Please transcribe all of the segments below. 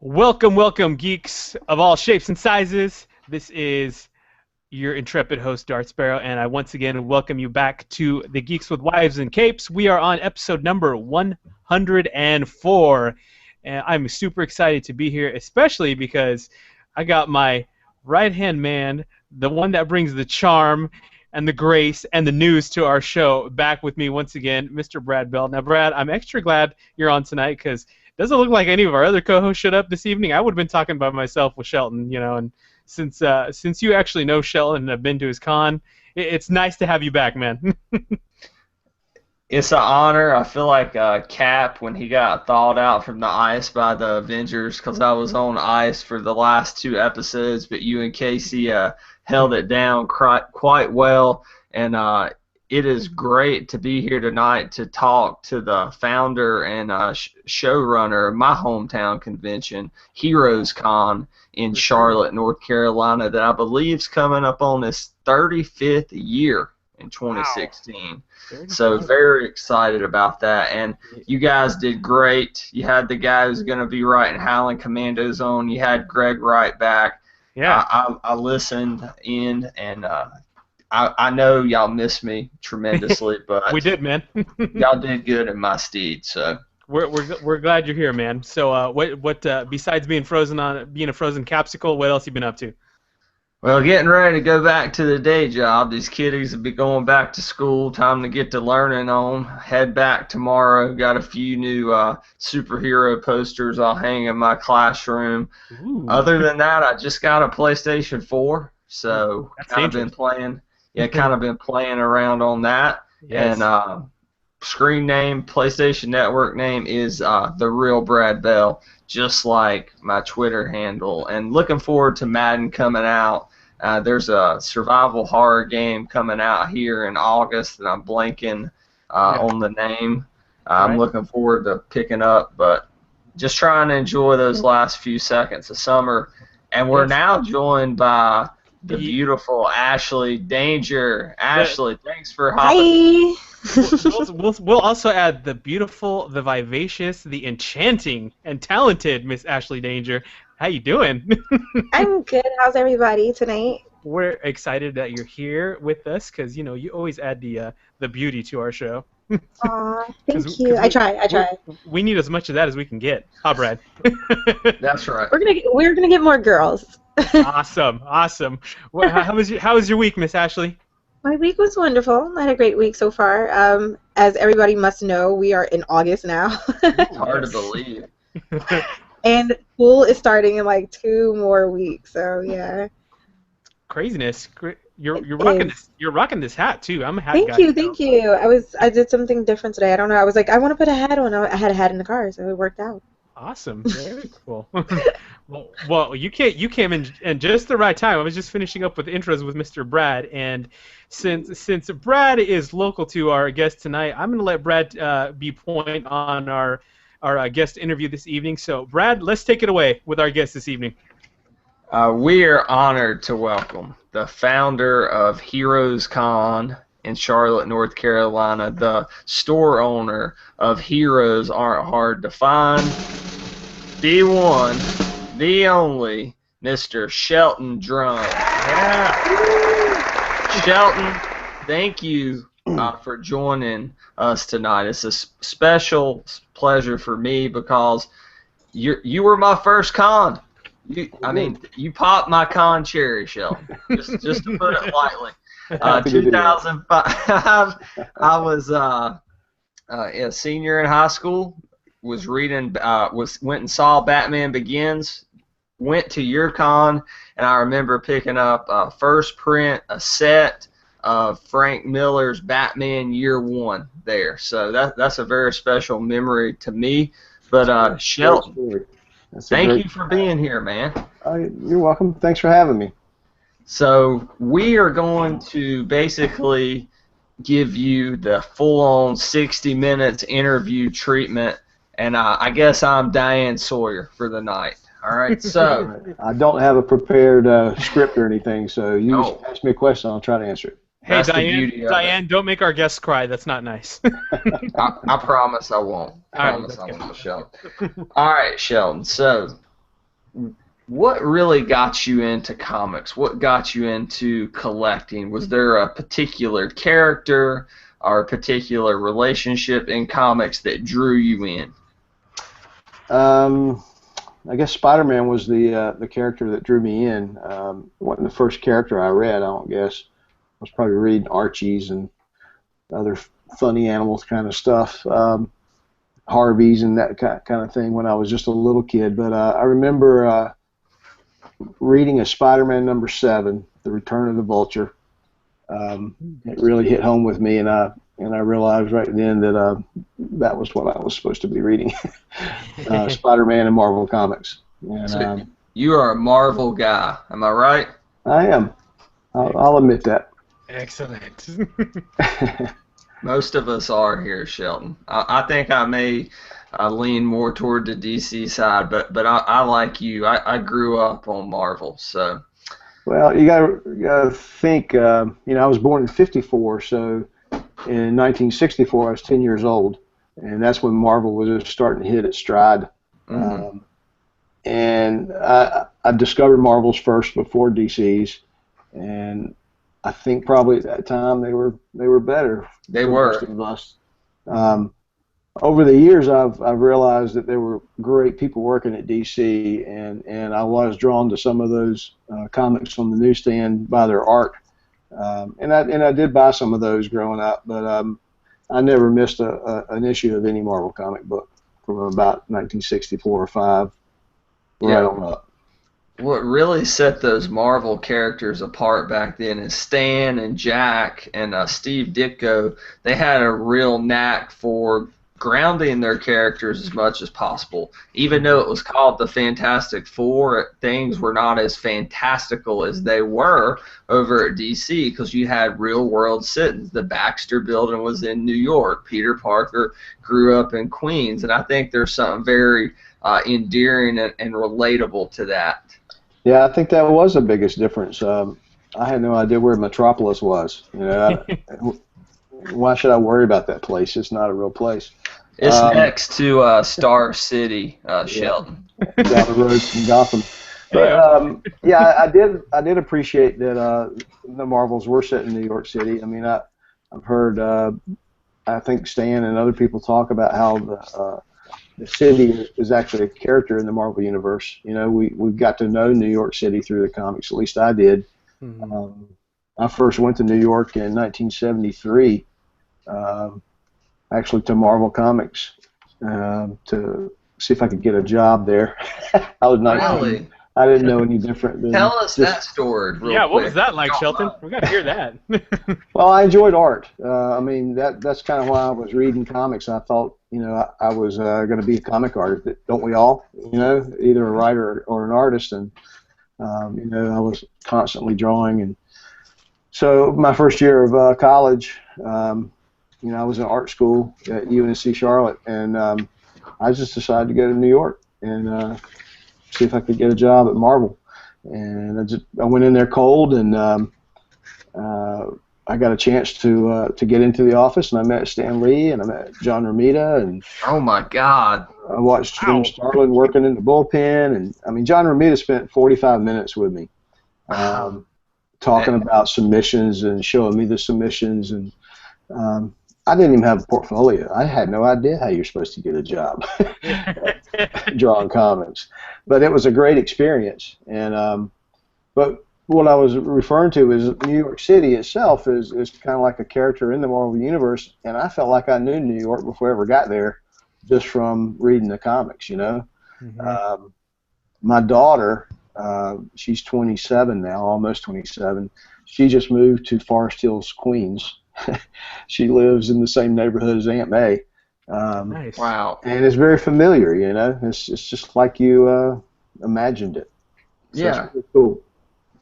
Welcome, geeks of all shapes and sizes. This is your intrepid host, Dart Sparrow, and I once again welcome you back to the Geeks with Wives and Capes. We are on episode number 104, and I'm super excited to be here, especially because I got my right-hand man, the one that brings the charm and the grace and the news to our show, back with me once again, Mr. Brad Bell. Now, Brad, I'm extra glad you're on tonight because doesn't look like any of our other co-hosts showed up this evening. I would have been talking by myself with Shelton, and since you actually know Shelton and have been to his con, it's nice to have you back, man. It's an honor. I feel like Cap when he got thawed out from the ice by the Avengers, because I was on ice for the last two episodes, but you and Casey held it down quite well, and it is great to be here tonight to talk to the founder and showrunner of my hometown convention, Heroes Con in Charlotte, North Carolina, that I believe is coming up on its 35th year in 2016. Wow. So very excited about that. And you guys did great. You had the guy who's going to be writing Howling Commandos on. You had Greg Wright back. Yeah. I listened in, and I know y'all missed me tremendously, but we did, man. Y'all did good in my steed, so we're glad you're here, man. So what besides being a frozen capsicle, what else you been up to? Well, getting ready to go back to the day job. These kiddies will be going back to school. Time to get to learning on. Head back tomorrow. Got a few new superhero posters I'll hang in my classroom. Ooh. Other than that, I just got a PlayStation 4, so kind of been playing. Yeah, kind of been playing around on that. Yes. And screen name, PlayStation Network name is The Real Brad Bell, just like my Twitter handle. And looking forward to Madden coming out. There's a survival horror game coming out here in August that I'm blanking on the name. I'm looking forward to picking up, but just trying to enjoy those last few seconds of summer. And we're now joined by the beautiful Ashley Danger. Ashley, thanks for hopping. Hi. We'll also add the beautiful, the vivacious, the enchanting, and talented Miss Ashley Danger. How you doing? I'm good. How's everybody tonight? We're excited that you're here with us because you always add the beauty to our show. Aw, thank you. I try. We need as much of that as we can get. Huh, Brad? That's right. We're gonna get more girls. Awesome. Well, how was your week, Miss Ashley? My week was wonderful. I had a great week so far. As everybody must know, we are in August now. It's hard to believe. And school is starting in like 2 more weeks. So yeah. Craziness. You're rocking this hat too. I'm a hat guy. Thank you. I did something different today. I don't know. I was like, I want to put a hat on. I had a hat in the car, so it worked out. Awesome. Very cool. Well, you came in just the right time. I was just finishing up with intros with Mr. Brad, and since Brad is local to our guest tonight, I'm going to let Brad be point on our guest interview this evening. So, Brad, let's take it away with our guest this evening. We are honored to welcome the founder of Heroes Con in Charlotte, North Carolina, the store owner of Heroes Aren't Hard to Find, the one, the only, Mr. Shelton Drum. Yeah. Shelton, thank you for joining us tonight. It's a special pleasure for me because you were my first con. You popped my con cherry, Shelton. Just to put it lightly. 2005, I was a senior in high school. Was reading, went and saw Batman Begins. Went to your con, and I remember picking up first print, a set of Frank Miller's Batman Year One there. So that's a very special memory to me. But Shelton, thank you for being here, man. You're welcome. Thanks for having me. So we are going to basically give you the full-on 60 minutes interview treatment, and I guess I'm Diane Sawyer for the night. All right, so I don't have a prepared script or anything, so you just ask me a question, I'll try to answer it. Hey, Diane, don't make our guests cry. That's not nice. I promise I won't. I promise I won't, Shelton. All right, Shelton. So what really got you into comics? What got you into collecting? Was there a particular character or a particular relationship in comics that drew you in? I guess Spider-Man was the character that drew me in. Wasn't the first character I read, I don't guess. I was probably reading Archies and other funny animals kind of stuff, Harveys and that kind of thing when I was just a little kid. But I remember reading a Spider-Man number 7, The Return of the Vulture. It really hit home with me, and I realized right then that that was what I was supposed to be reading, Spider-Man and Marvel Comics. And, so you are a Marvel guy, am I right? I am. I'll admit that. Excellent. Most of us are here, Shelton. I think I may lean more toward the DC side, but I like you. I grew up on Marvel, so. Well, you gotta think. I was born in '54, so in 1964 I was 10 years old, and that's when Marvel was just starting to hit its stride. Mm-hmm. And I discovered Marvel's first before DC's, and I think probably at that time they were better. They were. Most of us. Over the years, I've realized that there were great people working at DC, and I was drawn to some of those comics on the newsstand by their art, and I did buy some of those growing up, but I never missed an issue of any Marvel comic book from about 1964 or 5 right on up. What really set those Marvel characters apart back then is Stan and Jack and Steve Ditko. They had a real knack for grounding their characters as much as possible. Even though it was called the Fantastic Four, things were not as fantastical as they were over at DC because you had real world settings. The Baxter Building was in New York. Peter Parker grew up in Queens, and I think there's something very endearing and relatable to that. Yeah, I think that was the biggest difference. I had no idea where Metropolis was. Why should I worry about that place? It's not a real place. It's next to Star City, Shelton. Down the road from Gotham. But yeah, I did appreciate that the Marvels were set in New York City. I mean, I've heard I think Stan and other people talk about how the city is actually a character in the Marvel universe. We got to know New York City through the comics. At least I did. Mm-hmm. I first went to New York in 1973, actually to Marvel Comics, to see if I could get a job there. I was 19. Really? I didn't know any different. Tell us that story real quick. What was that like, Shelton? We got to hear that. Well, I enjoyed art. I mean, that's kind of why I was reading comics. I thought, I was going to be a comic artist. Don't we all? Either a writer or an artist. And, I was constantly drawing. And so my first year of college, I was in art school at UNC Charlotte. And I just decided to go to New York and see if I could get a job at Marvel. And I went in there cold, and I got a chance to get into the office, and I met Stan Lee, and I met John Romita, and oh my God, I watched Jim Starlin working in the bullpen, and I mean John Romita spent 45 minutes with me, talking about submissions and showing me the submissions, and I didn't even have a portfolio. I had no idea how you're supposed to get a job drawing comics. But it was a great experience. And but what I was referring to is New York City itself is kind of like a character in the Marvel Universe, and I felt like I knew New York before I ever got there just from reading the comics, Mm-hmm. My daughter, she's 27 now, almost 27. She just moved to Forest Hills, Queens. She lives in the same neighborhood as Aunt May. Nice. Wow. And it's very familiar, It's just like you imagined it. So yeah. It's really cool.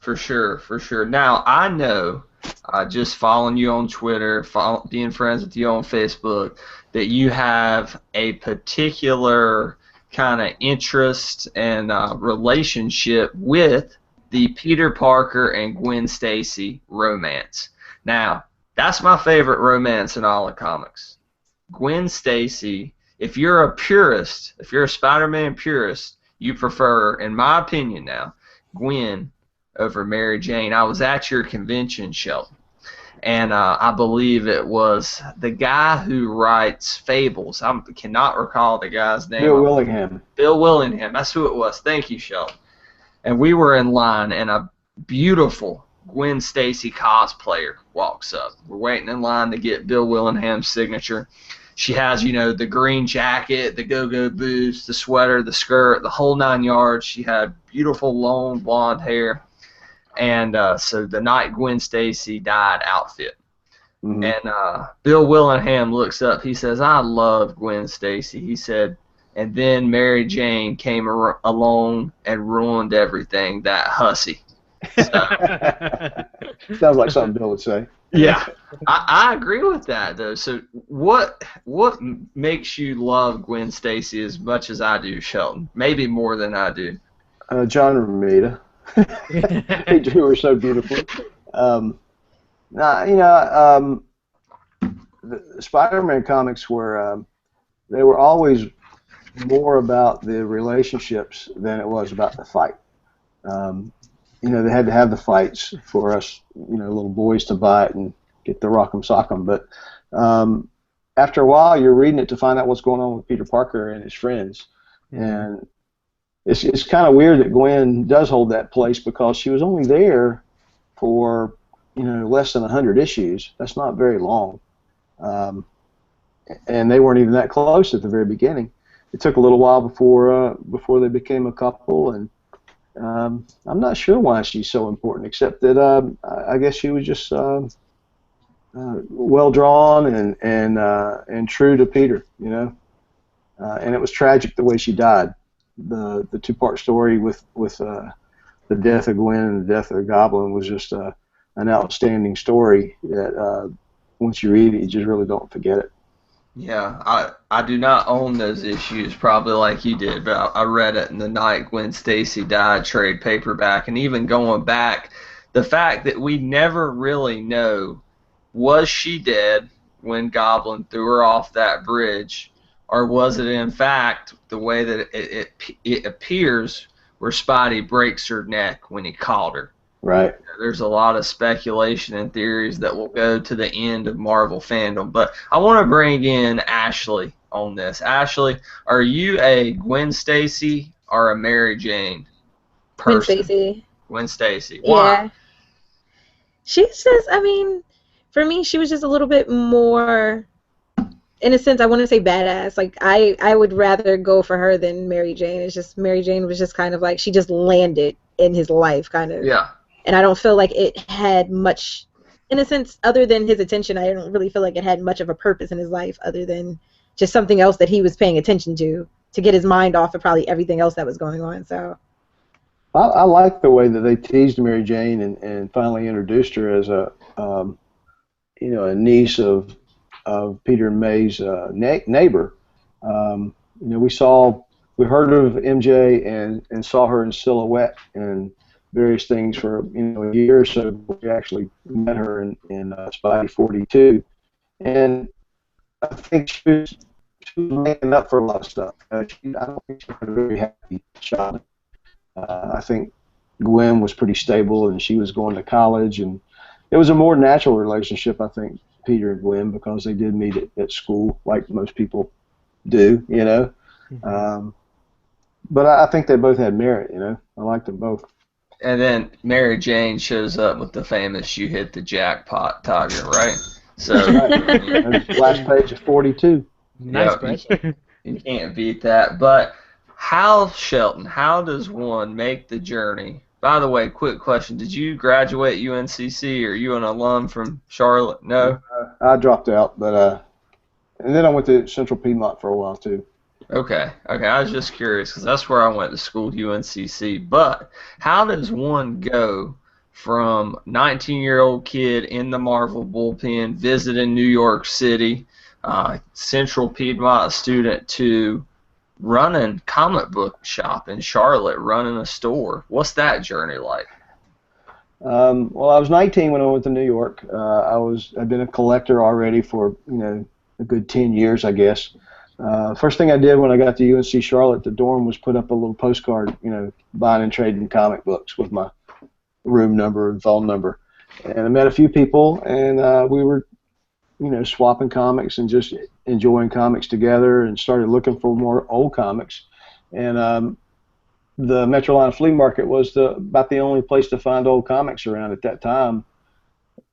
For sure. Now, I know, just following you on Twitter, being friends with you on Facebook, that you have a particular kind of interest and relationship with the Peter Parker and Gwen Stacy romance. Now, that's my favorite romance in all of comics. Gwen Stacy, if you're a purist, if you're a Spider-Man purist, you prefer, in my opinion now, Gwen over Mary Jane. I was at your convention, Shelton, and I believe it was the guy who writes Fables. I cannot recall the guy's name. Bill Willingham. Bill Willingham. That's who it was. Thank you, Shelton. And we were in line, and a beautiful Gwen Stacy cosplayer walks up. We're waiting in line to get Bill Willingham's signature. She has, the green jacket, the go-go boots, the sweater, the skirt, the whole 9 yards. She had beautiful, long, blonde hair. And so the night Gwen Stacy died outfit. Mm-hmm. And Bill Willingham looks up. He says, I love Gwen Stacy. He said, and then Mary Jane came along and ruined everything, that hussy. So, sounds like something Bill would say. Yeah, I agree with that, though. So what makes you love Gwen Stacy as much as I do, Shelton? Maybe more than I do. John Romita. He drew her so beautifully. The Spider-Man comics were they were always more about the relationships than it was about the fight. They had to have the fights for us, little boys to buy it and get the rock'em sock'em. But after a while, you're reading it to find out what's going on with Peter Parker and his friends. And it's kind of weird that Gwen does hold that place because she was only there for, less than 100 issues. That's not very long. And they weren't even that close at the very beginning. It took a little while before they became a couple, and I'm not sure why she's so important, except that I guess she was just well drawn and true to Peter, and it was tragic the way she died. The 2-part story with the death of Gwen and the death of the Goblin was just an outstanding story that once you read it, you just really don't forget it. Yeah, I do not own those issues, probably like you did, but I read it in the night Gwen Stacy died trade paperback, and even going back, the fact that we never really know, was she dead when Goblin threw her off that bridge, or was it in fact the way that it appears where Spidey breaks her neck when he caught her? Right. There's a lot of speculation and theories that will go to the end of Marvel fandom. But I want to bring in Ashley on this. Ashley, are you a Gwen Stacy or a Mary Jane person? Gwen Stacy. Gwen Stacy. Why? Yeah. She's just, for me, she was just a little bit more, in a sense, I want to say badass. Like, I would rather go for her than Mary Jane. It's just, Mary Jane was just kind of like, she just landed in his life, kind of. Yeah. And I don't feel like it had much, in a sense, other than his attention. I don't really feel like it had much of a purpose in his life other than just something else that he was paying attention to get his mind off of probably everything else that was going on. So I like the way that they teased Mary Jane and finally introduced her as a niece of Peter and May's neighbor. We heard of MJ and saw her in silhouette and various things for a year or so before we actually met her in Spidey 42, and I think she was making up for a lot of stuff. I don't think she had a very happy childhood. I think Gwen was pretty stable and she was going to college, and it was a more natural relationship, I think, Peter and Gwen, because they did meet at school like most people do, Mm-hmm. But I think they both had merit, I liked them both. And then Mary Jane shows up with the famous "You hit the jackpot" tiger, right? So right. Last page of 42. Nice, you can't beat that. But Shelton, how does one make the journey? By the way, quick question: did you graduate UNCC, or are you an alum from Charlotte? No. I dropped out, but and then I went to Central Piedmont for a while too. Okay. I was just curious because that's where I went to school, UNCC. But how does one go from 19-year-old kid in the Marvel bullpen, visiting New York City, Central Piedmont student, to running comic book shop in Charlotte, running a store? What's that journey like? Well, I was 19 when I went to New York. I'd been a collector already for a good 10 years, I guess. First thing I did when I got to UNC Charlotte, the dorm, was put up a little postcard, buying and trading comic books with my room number and phone number. And I met a few people, and we were, swapping comics and just enjoying comics together, and started looking for more old comics. And the Metrolina Flea Market was about the only place to find old comics around at that time.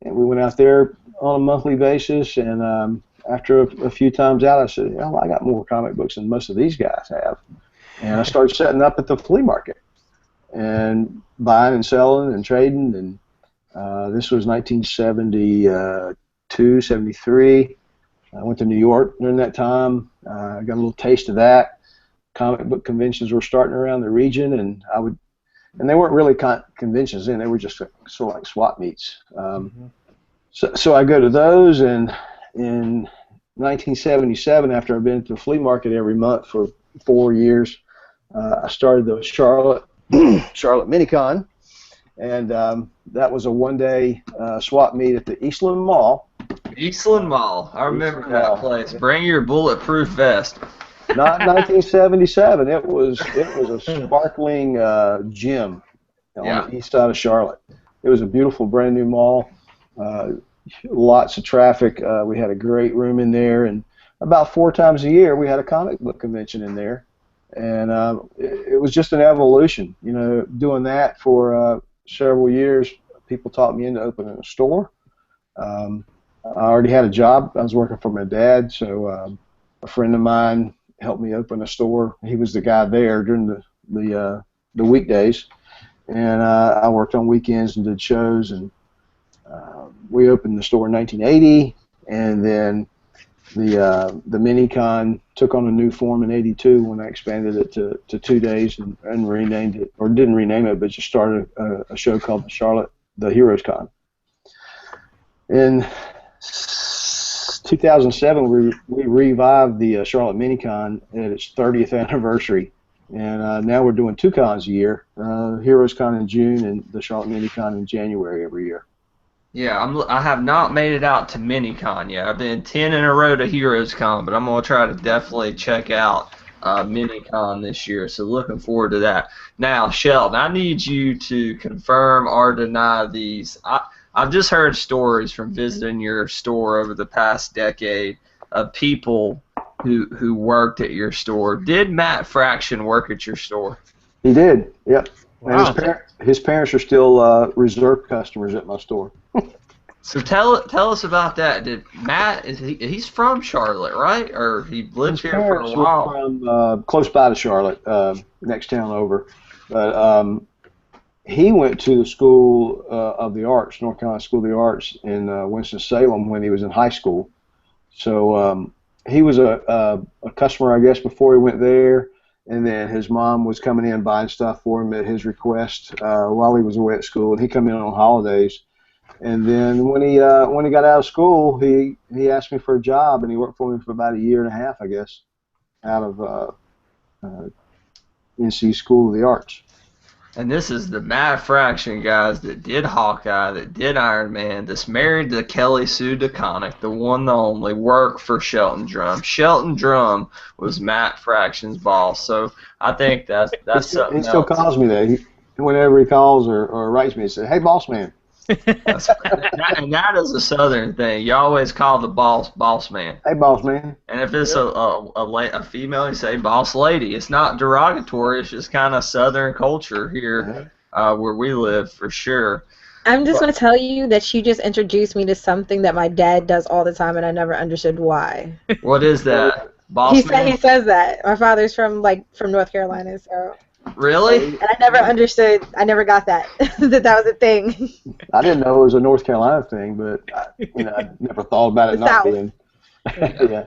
And we went out there on a monthly basis, and after a few times out, I said, I got more comic books than most of these guys have. And I started setting up at the flea market and buying and selling and trading. And this was 1972, 73. I went to New York during that time. I got a little taste of that. Comic book conventions were starting around the region, and they weren't really conventions then. They were just sort of like swap meets. So I go to those, and in 1977, after I've been to the flea market every month for 4 years, I started the Charlotte Minicon, and that was a one-day swap meet at the Eastland Mall. Eastland Mall. I remember that place. Bring your bulletproof vest. Not 1977. It was a sparkling gym on the east side of Charlotte. It was a beautiful, brand new mall. Lots of traffic. We had a great room in there, and about 4 times a year we had a comic book convention in there. And it was just an evolution. Doing that for several years, people taught me into opening a store. I already had a job. I was working for my dad, so a friend of mine helped me open a store. He was the guy there during the weekdays, and I worked on weekends and did shows. And we opened the store in 1980, and then the Minicon took on a new form in '82 when I expanded it to 2 days and renamed it, or didn't rename it, but just started a show called the Heroes Con. In 2007, we revived the Charlotte Minicon at its 30th anniversary, and now we're doing 2 cons a year, Heroes Con in June and the Charlotte Minicon in January every year. Yeah, I have not made it out to Minicon yet. I've been 10 in a row to Heroes Con, but I'm going to try to definitely check out Minicon this year, so looking forward to that. Now, Shelton, I need you to confirm or deny these. I've just heard stories from visiting your store over the past decade of people who worked at your store. Did Matt Fraction work at your store? He did, yep. Wow. And his parents are still reserve customers at my store. So tell us about that. Did Matt, he's from Charlotte, right? Or he lived here for a while? From close by to Charlotte, next town over. But he went to the School of the Arts, North Carolina School of the Arts in Winston-Salem when he was in high school. So he was a customer, I guess, before he went there. And then his mom was coming in buying stuff for him at his request while he was away at school. And he come in on holidays. And then when he got out of school, he asked me for a job, and he worked for me for about 1.5 years, I guess, out of NC School of the Arts. And this is the Matt Fraction guys that did Hawkeye, that did Iron Man, that's married to Kelly Sue DeConnick, the one, the only, worked for Shelton Drum. Shelton Drum was Matt Fraction's boss, so I think that's something He still calls me that. Whenever he calls or writes me, he says, "Hey, boss man." And that is a Southern thing. You always call the boss man. Hey, boss man. And if it's a female, you say boss lady. It's not derogatory. It's just kind of Southern culture here where we live, for sure. I'm just going to tell you that you just introduced me to something that my dad does all the time, and I never understood why. What is that? Boss man? He says that. My father's from North Carolina, so. Really? And I never understood. I never got that that was a thing. I didn't know it was a North Carolina thing, but I never thought about it not being. Yeah.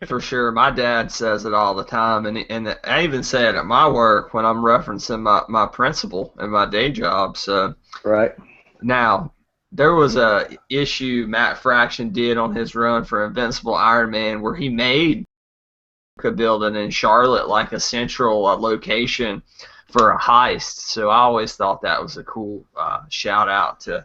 For sure, my dad says it all the time, and I even say it at my work when I'm referencing my principal and my day job. So right now, there was a issue Matt Fraction did on his run for Invincible Iron Man where he made a building in Charlotte like a central location for a heist. So I always thought that was a cool shout out to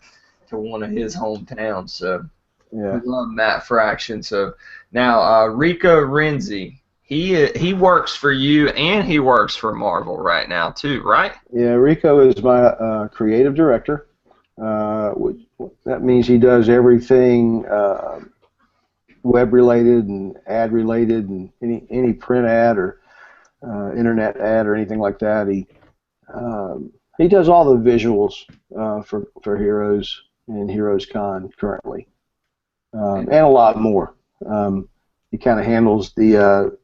one of his hometowns. So yeah, we love Matt Fraction. So now Rico Renzi, he works for you and he works for Marvel right now too, right? Yeah, Rico is my creative director. That means he does everything web-related and ad-related, and any print ad or internet ad or anything like that. He does all the visuals for Heroes and Heroes Con currently, and a lot more. He kind of handles the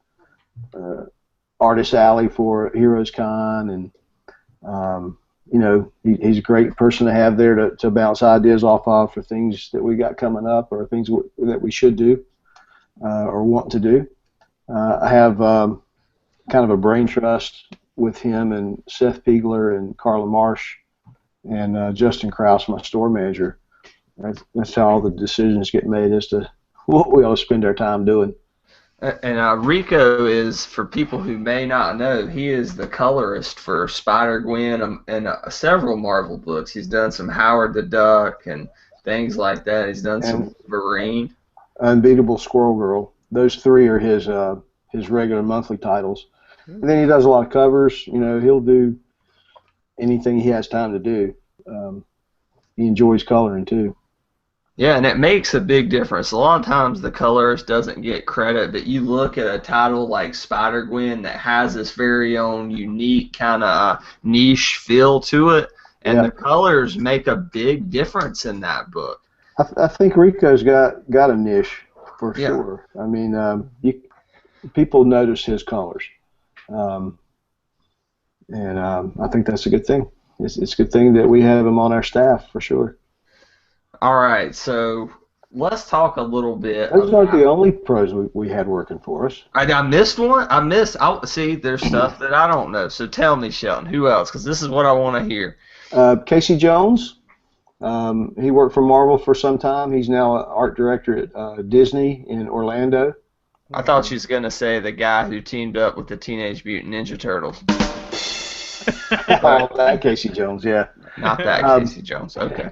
Artist Alley for Heroes Con, and he's a great person to have there to bounce ideas off of for things that we got coming up or things that we should do or want to do. I have kind of a brain trust with him and Seth Piegler and Carla Marsh and Justin Krause, my store manager. That's how all the decisions get made as to what we ought to spend our time doing. And Rico is, for people who may not know, he is the colorist for Spider-Gwen and several Marvel books. He's done some Howard the Duck and things like that. He's done some Wolverine. Unbeatable Squirrel Girl. Those three are his regular monthly titles. And then he does a lot of covers. He'll do anything he has time to do. He enjoys coloring too. Yeah, and it makes a big difference. A lot of times the colorist doesn't get credit, but you look at a title like Spider-Gwen that has this very own unique kind of niche feel to it, and the colors make a big difference in that book. I think Rico's got a niche for sure. I mean, people notice his colors, and I think that's a good thing. It's a good thing that we have him on our staff for sure. All right, so let's talk a little bit. Those aren't the only pros we had working for us. I missed one. See, there's stuff that I don't know. So tell me, Shelton, who else? Because this is what I want to hear. Casey Jones. He worked for Marvel for some time. He's now an art director at Disney in Orlando. I thought she was going to say the guy who teamed up with the Teenage Mutant Ninja Turtles. Oh, that Casey Jones, yeah. Not that Casey Jones, okay.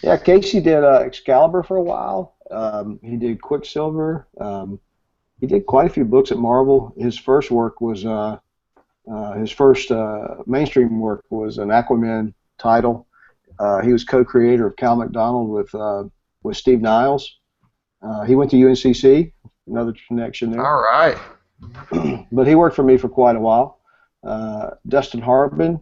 Yeah, Casey did Excalibur for a while. He did Quicksilver. He did quite a few books at Marvel. His first work was his first mainstream work was an Aquaman title. He was co-creator of Cal McDonald with Steve Niles. He went to UNCC, another connection there. All right. But he worked for me for quite a while. Dustin Hoffman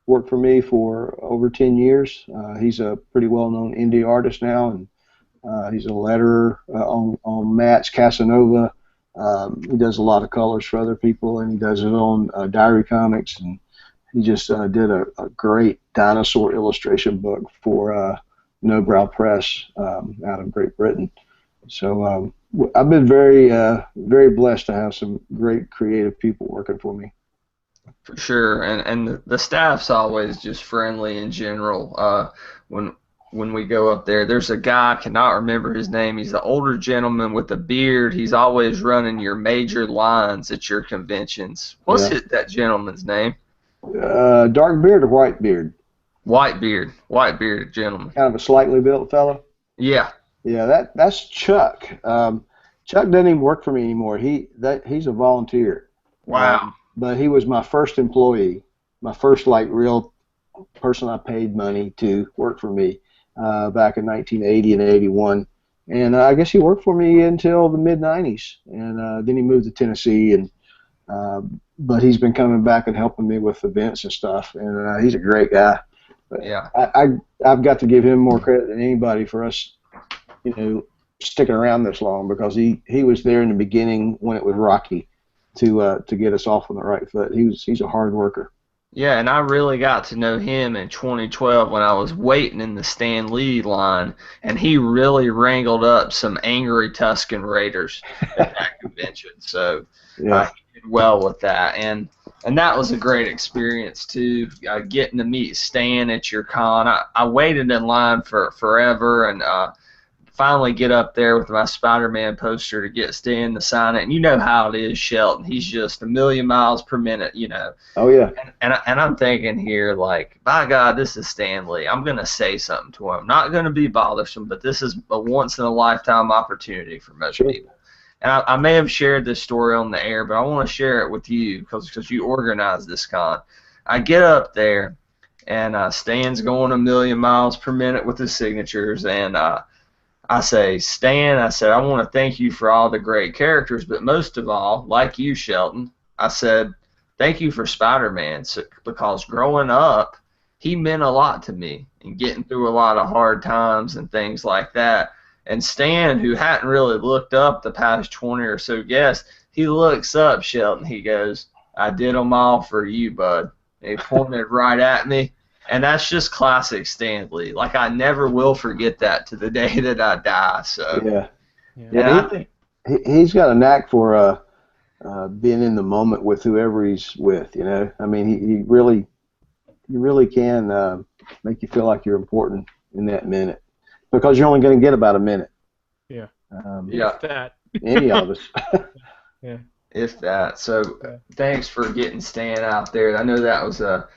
worked for me for over 10 years. He's a pretty well-known indie artist now, and he's a letterer on Matt's Casanova. He does a lot of colors for other people, and he does his own diary comics, and he just did a great dinosaur illustration book for No Brow Press out of Great Britain. So I've been very, very blessed to have some great creative people working for me. For sure, and the staff's always just friendly in general. When we go up there, there's a guy, I cannot remember his name. He's the older gentleman with a beard. He's always running your major lines at your conventions. What's that gentleman's name? Dark beard or white beard? White bearded gentleman. Kind of a slightly built fellow. Yeah. Yeah, that's Chuck. Chuck doesn't even work for me anymore. He's a volunteer. Wow. But he was my first employee, my first real person I paid money to work for me back in 1980 and 81. And I guess he worked for me until the mid-'90s. And then he moved to Tennessee. But he's been coming back and helping me with events and stuff. And he's a great guy. But yeah. I've got to give him more credit than anybody for us, sticking around this long, because he was there in the beginning when it was rocky to get us off on the right foot. He's a hard worker. Yeah, and I really got to know him in 2012 when I was waiting in the Stan Lee line, and he really wrangled up some angry Tusken Raiders at that convention. So he did well with that, and that was a great experience too. Getting to meet Stan at your con. I waited in line for forever, and finally get up there with my Spider-Man poster to get Stan to sign it. And you know how it is, Shelton. He's just a million miles per minute, Oh, yeah. And I'm thinking here, by God, this is Stan Lee. I'm going to say something to him. Not going to be bothersome, but this is a once-in-a-lifetime opportunity for most people. and I may have shared this story on the air, but I want to share it with you because you organized this con. I get up there, and Stan's going 1,000,000 miles per minute with his signatures, and I say, Stan, I said, I want to thank you for all the great characters, but most of all, like you, Shelton, I said, thank you for Spider-Man, because growing up, he meant a lot to me and getting through a lot of hard times and things like that. And Stan, who hadn't really looked up the past 20 or so guests, he looks up, Shelton. He goes, I did them all for you, bud. And he pointed right at me. And that's just classic Stan Lee. Like, I never will forget that to the day that I die. So yeah, he's got a knack for being in the moment with whoever he's with. You know, I mean, he really can make you feel like you're important in that minute, because you're only going to get about a minute. Yeah. Yeah. That. Any of us. Yeah. If that. So thanks for getting Stan out there. I know that was a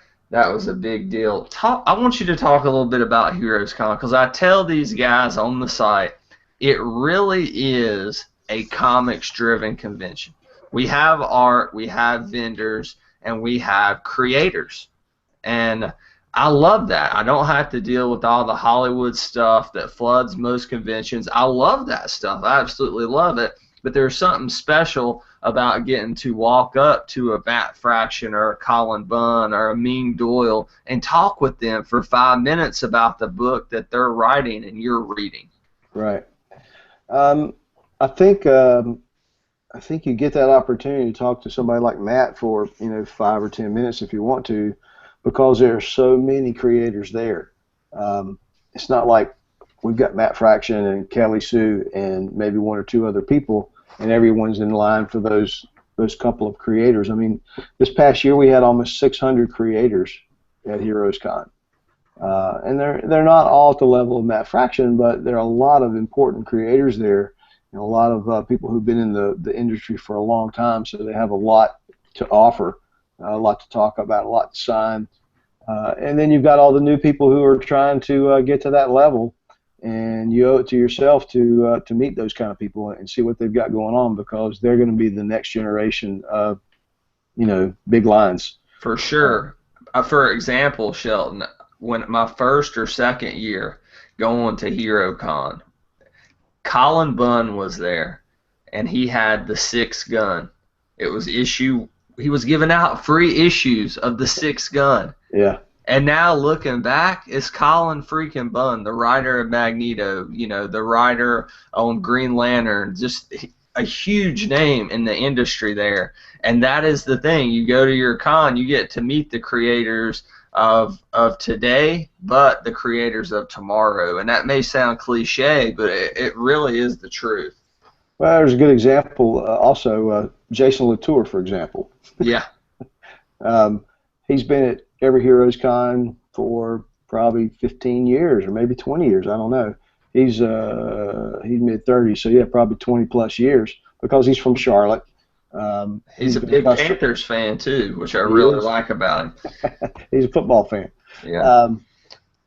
big deal. I want you to talk a little bit about Heroes Con, because I tell these guys on the site, it really is a comics-driven convention. We have art, we have vendors, and we have creators. And I love that. I don't have to deal with all the Hollywood stuff that floods most conventions. I love that stuff. I absolutely love it. But there's something special about getting to walk up to a Matt Fraction or a Colin Bunn or a Ming Doyle and talk with them for 5 minutes about the book that they're writing and you're reading. Right. I think you get that opportunity to talk to somebody like Matt for 5 or 10 minutes if you want to, because there are so many creators there. It's not like we've got Matt Fraction and Kelly Sue and maybe 1 or 2 other people, and everyone's in line for those couple of creators. I mean, this past year we had almost 600 creators at Heroes Con. And they're not all at the level of Matt Fraction, but there are a lot of important creators there, and a lot of people who've been in the industry for a long time, so they have a lot to offer, a lot to talk about, a lot to sign. And then you've got all the new people who are trying to get to that level, and you owe it to yourself to meet those kind of people and see what they've got going on, because they're going to be the next generation of big lines. For sure. For example, Shelton, when my first or second year going to HeroCon, Colin Bunn was there, and he had the 6th gun. It was he was giving out free issues of the 6th gun. Yeah. And now looking back, it's Colin freaking Bunn, the writer of Magneto, the writer on Green Lantern, just a huge name in the industry there. And that is the thing. You go to your con, you get to meet the creators of today, but the creators of tomorrow. And that may sound cliche, but it really is the truth. Well, there's a good example also, Jason Latour, for example. Yeah. He's been at every Heroes Con for probably 15 years or maybe 20 years. I don't know. He's mid-30s, so yeah, probably 20 plus years, because he's from Charlotte. He's a big Panthers fan too, which I really like about him. He's a football fan. Yeah.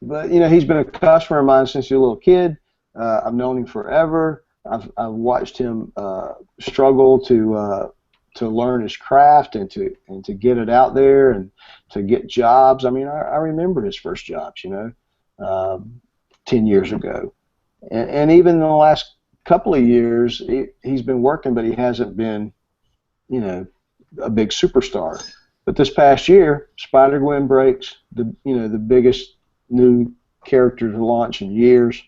But he's been a customer of mine since he was a little kid. I've known him forever. I've watched him struggle to learn his craft and to get it out there and to get jobs. I mean, I remember his first jobs, 10 years ago. And even in the last couple of years, he's been working, but he hasn't been, a big superstar. But this past year, Spider-Gwen breaks, the biggest new character to launch in years.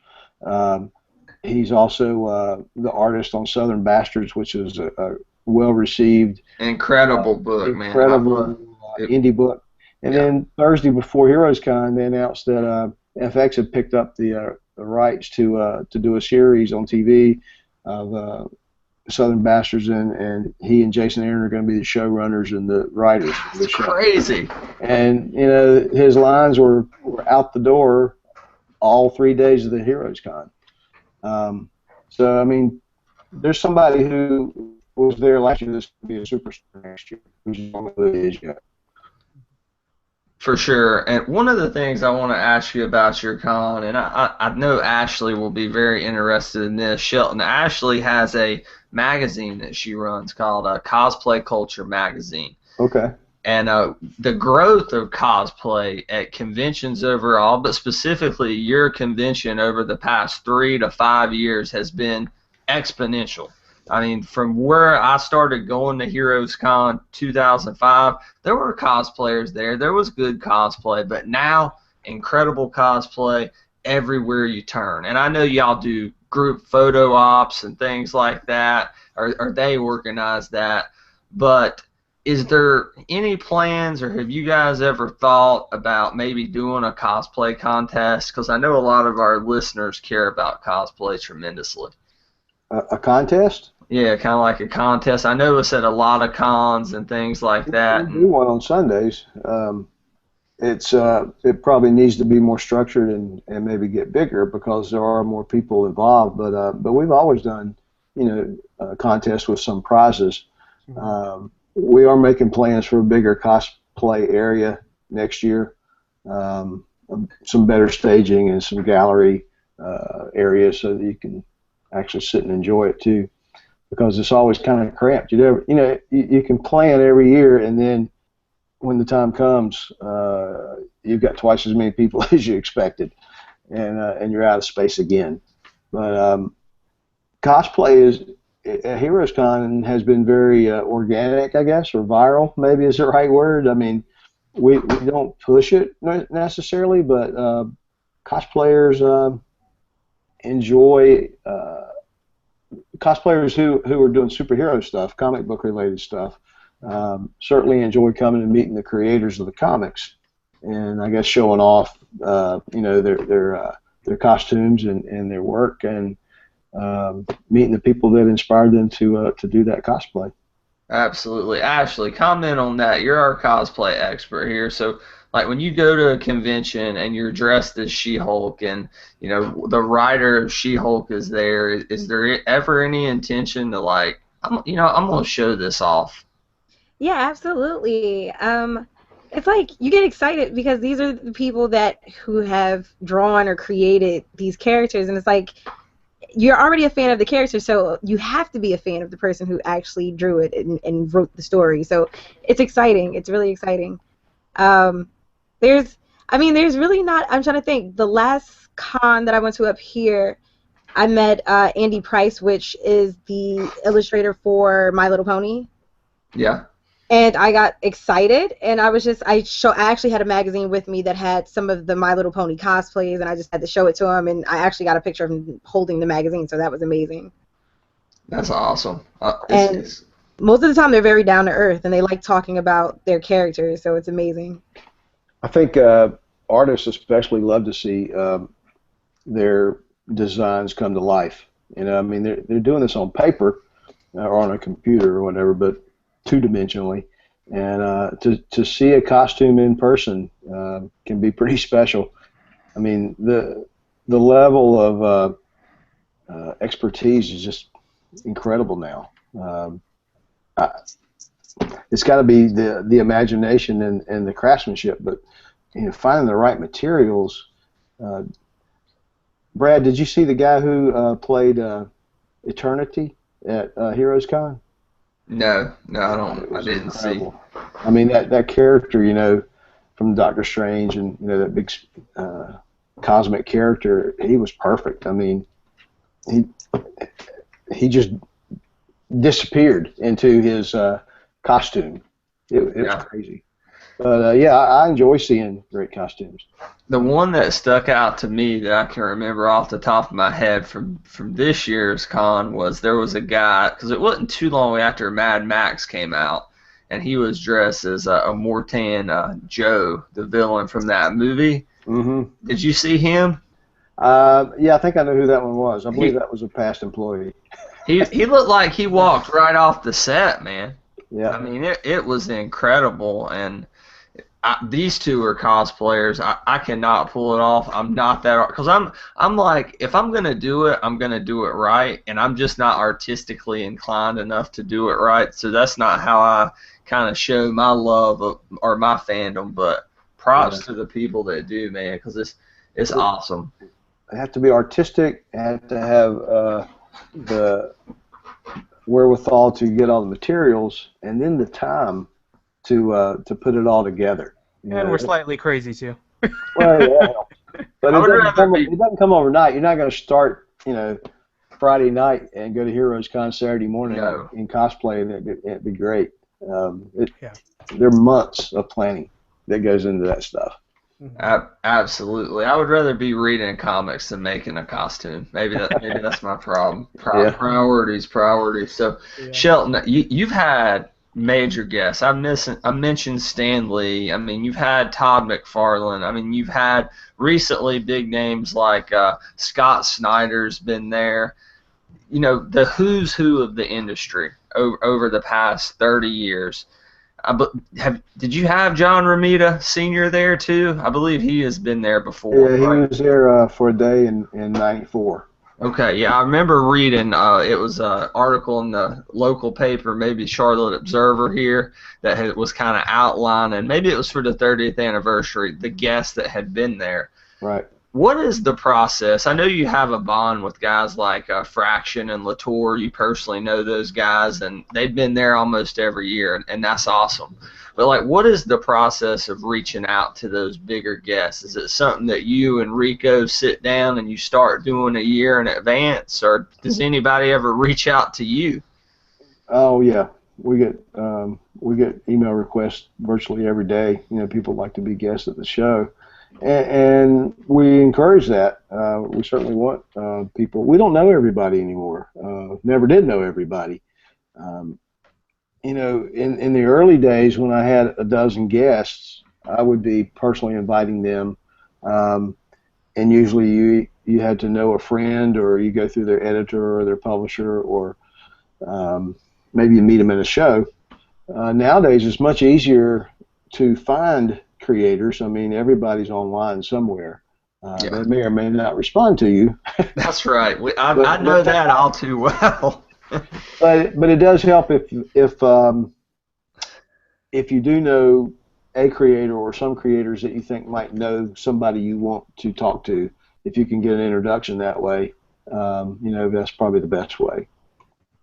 He's also the artist on Southern Bastards, which is a well-received, incredible book, incredible indie book. And then Thursday before Heroes Con, they announced that FX had picked up the rights to do a series on TV of Southern Bastards, and he and Jason Aaron are going to be the showrunners and the writers. That's crazy. And his lines were out the door all 3 days of the Heroes Con. So I mean, there's somebody who was there last year that's going to be a superstar next year. We just don't know who it is yet. For sure. And one of the things I want to ask you about your con, and I know Ashley will be very interested in this. Shelton, Ashley has a magazine that she runs called Cosplay Culture Magazine. Okay. And the growth of cosplay at conventions overall, but specifically your convention over the past 3 to 5 years has been exponential. I mean, from where I started going to Heroes Con 2005, there were cosplayers there. There was good cosplay, but now incredible cosplay everywhere you turn. And I know y'all do group photo ops and things like that, or they organize that. But is there any plans, or have you guys ever thought about maybe doing a cosplay contest? Because I know a lot of our listeners care about cosplay tremendously. A contest? Yeah, kind of like a contest. I know it's at a lot of cons and things like that. We do one on Sundays. It probably needs to be more structured and maybe get bigger because there are more people involved. But we've always done, contests with some prizes. We are making plans for a bigger cosplay area next year. Some better staging and some gallery areas so that you can actually sit and enjoy it too. Because it's always kind of cramped. You can plan every year, and then when the time comes, you've got twice as many people as you expected, and you're out of space again. But cosplay at Heroes Con has been very organic, I guess, or viral, maybe is the right word. I mean, we don't push it necessarily, but cosplayers enjoy. Cosplayers who are doing superhero stuff, comic book related stuff, certainly enjoy coming and meeting the creators of the comics, and I guess showing off, their costumes and their work, and meeting the people that inspired them to do that cosplay. Absolutely. Ashley, comment on that. You're our cosplay expert here. So, like, when you go to a convention and you're dressed as She-Hulk and, the writer of She-Hulk is there, is there ever any intention to, like, I'm going to show this off? Yeah, absolutely. It's like you get excited because these are the people who have drawn or created these characters, and it's like you're already a fan of the character, so you have to be a fan of the person who actually drew it and wrote the story. So it's exciting. It's really exciting. There's really not. I'm trying to think. The last con that I went to up here, I met Andy Price, which is the illustrator for My Little Pony. Yeah. And I got excited, and I actually had a magazine with me that had some of the My Little Pony cosplays, and I just had to show it to him, and I actually got a picture of him holding the magazine, so that was amazing. That's awesome. Most of the time they're very down to earth, and they like talking about their characters, so it's amazing. I think artists especially love to see their designs come to life. I mean, they're doing this on paper or on a computer or whatever, but two-dimensionally, and to see a costume in person can be pretty special. I mean, the level of expertise is just incredible now. It's got to be the imagination and the craftsmanship, but finding the right materials. Brad, did you see the guy who played Eternity at Heroes Con? No, I didn't incredible. See. I mean, that character, from Doctor Strange and, that big cosmic character, he was perfect. I mean, he just disappeared into his costume. It was crazy. But, I enjoy seeing great costumes. The one that stuck out to me that I can remember off the top of my head from this year's con was there was a guy, because it wasn't too long after Mad Max came out, and he was dressed as a Mortan Joe, the villain from that movie. Mm-hmm. Did you see him? Yeah, I think I know who that one was. I believe that was a past employee. He looked like he walked right off the set, man. Yeah. I mean, it was incredible, and these two are cosplayers. I cannot pull it off. I'm not that, because I'm like, if I'm gonna do it, I'm gonna do it right, and I'm just not artistically inclined enough to do it right. So that's not how I kind of show my love or my fandom. But props to the people that do, man, because it's awesome. They have to be artistic. They have to have the wherewithal to get all the materials, and then the time to put it all together. And we're slightly crazy too. Well, yeah, but it doesn't come overnight. You're not going to start, Friday night and go to Heroes Con Saturday morning in cosplay, and it'd be great. There are months of planning that goes into that stuff. Absolutely. I would rather be reading comics than making a costume. Maybe that's my problem. Priorities. So, Shelton, you've had major guests. I mentioned Stan Lee. I mean, you've had Todd McFarlane. I mean, you've had recently big names like Scott Snyder's been there. The who's who of the industry over the past 30 years. Did you have John Romita Sr. there too? I believe he has been there before. Yeah, he was there for a day in '94. Okay, yeah, I remember reading. It was an article in the local paper, maybe Charlotte Observer here, that was kind of outlining. Maybe it was for the 30th anniversary. The guests that had been there. Right. What is the process? I know you have a bond with guys like Fraction and Latour. You personally know those guys, and they've been there almost every year, and that's awesome. But, what is the process of reaching out to those bigger guests? Is it something that you and Rico sit down and you start doing a year in advance, or does anybody ever reach out to you? Oh, yeah. We get email requests virtually every day. People like to be guests at the show. And we encourage that. We certainly want people. We don't know everybody anymore. Never did know everybody. In the early days when I had a dozen guests, I would be personally inviting them. And usually you had to know a friend, or you go through their editor or their publisher, or maybe you meet them at a show. Nowadays, it's much easier to find creators. I mean, everybody's online somewhere. They may or may not respond to you. That's right. I know that all too well. but it does help if you do know a creator or some creators that you think might know somebody you want to talk to. If you can get an introduction that way, that's probably the best way.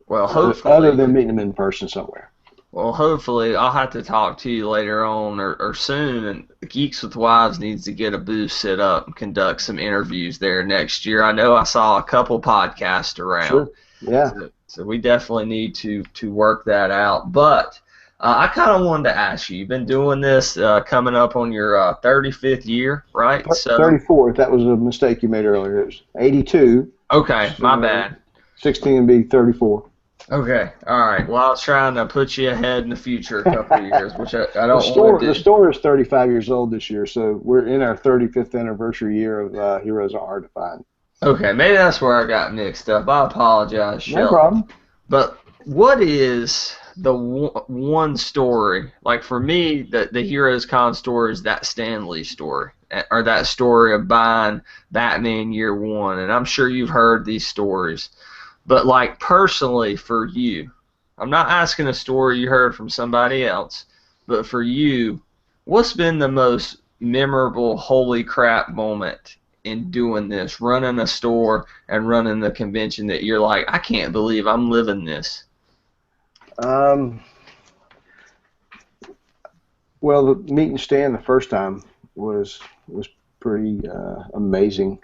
Well, hopefully, other than meeting them in person somewhere. Well, hopefully, I'll have to talk to you later on or soon, and Geeks with Wives needs to get a booth set up and conduct some interviews there next year. I know I saw a couple podcasts around. Sure. Yeah. So we definitely need to work that out. But I kind of wanted to ask you, you've been doing this coming up on your 35th year, right? 34th. That was a mistake you made earlier. It was 82. Okay, my bad. 16 would be 34. Okay, all right. Well, I was trying to put you ahead in the future a couple of years, which I don't want to do. The store is 35 years old this year, so we're in our 35th anniversary year of Heroes Are Hard to Find. Okay, maybe that's where I got mixed up. I apologize, Shelton. No problem. But what is the one story? Like for me, the Heroes Con story is that Stan Lee story, or that story of buying Batman Year One, and I'm sure you've heard these stories. But like personally for you, I'm not asking a story you heard from somebody else, but for you, what's been the most memorable holy crap moment in doing this, running a store and running the convention that you're like, I can't believe I'm living this? Well, the meeting Stan the first time was pretty amazing.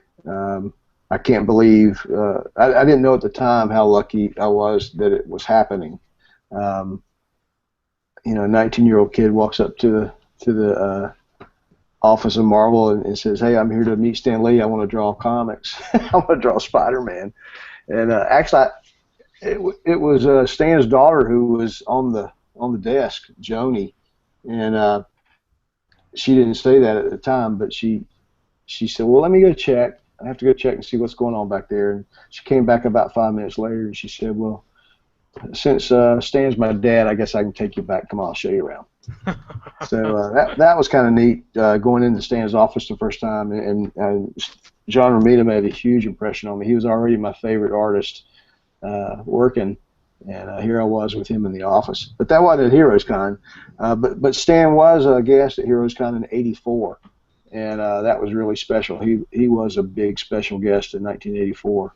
I can't believe I didn't know at the time how lucky I was that it was happening. A 19-year-old kid walks up to the office of Marvel and says, "Hey, I'm here to meet Stan Lee. I want to draw comics. I want to draw Spider-Man." And actually, it was Stan's daughter who was on the desk, Joni, and she didn't say that at the time, but she said, "Well, let me go check. I have to go check and see what's going on back there." And she came back about 5 minutes later, and she said, "Well, since Stan's my dad, I guess I can take you back. Come on, I'll show you around." So that was kind of neat, going into Stan's office the first time, and John Romita made a huge impression on me. He was already my favorite artist working, And here I was with him in the office. But that wasn't at Heroes Con. But Stan was a guest at Heroes Con in '84, and that was really special. He was a big special guest in 1984.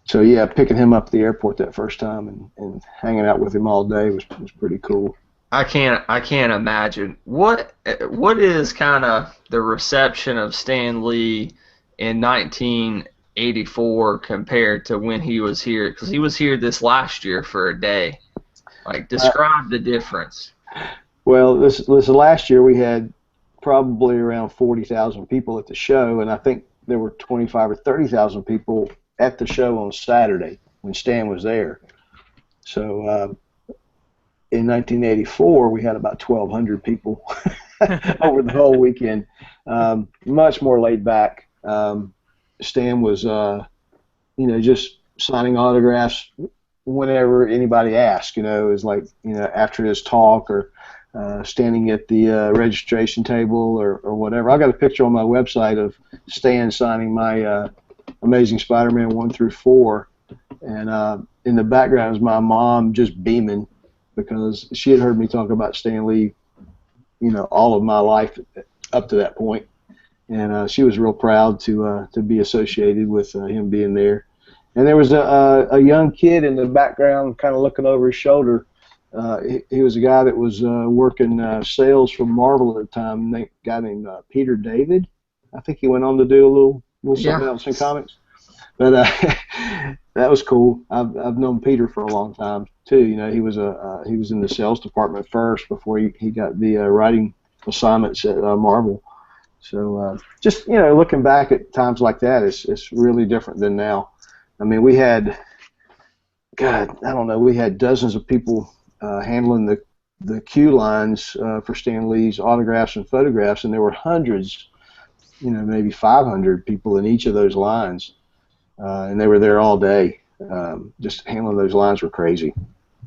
So yeah, picking him up at the airport that first time and hanging out with him all day was pretty cool. I can't imagine what is kind of the reception of Stan Lee in 1984 compared to when he was here, because he was here this last year for a day. Like, describe the difference. Well, this last year we had probably around 40,000 people at the show, and I think there were 25 or 30,000 people at the show on Saturday when Stan was there. So in 1984 we had about 1,200 people over the whole weekend. Much more laid back. Stan was, just signing autographs whenever anybody asked. It was like, after his talk or standing at the registration table or whatever. I got a picture on my website of Stan signing my Amazing Spider-Man 1 through 4, and in the background is my mom just beaming because she had heard me talk about Stan Lee, all of my life up to that point. And she was real proud to be associated with him being there. And there was a young kid in the background kind of looking over his shoulder. He was a guy that was working sales for Marvel at the time, a guy named Peter David. I think he went on to do a little something else in comics. But that was cool. I've known Peter for a long time too. He was in the sales department first before he got the writing assignments at Marvel. So just looking back at times like that, it's really different than now. I mean, we had dozens of people handling the queue lines for Stan Lee's autographs and photographs, and there were hundreds, maybe 500 people in each of those lines, and they were there all day. Just handling those lines were crazy.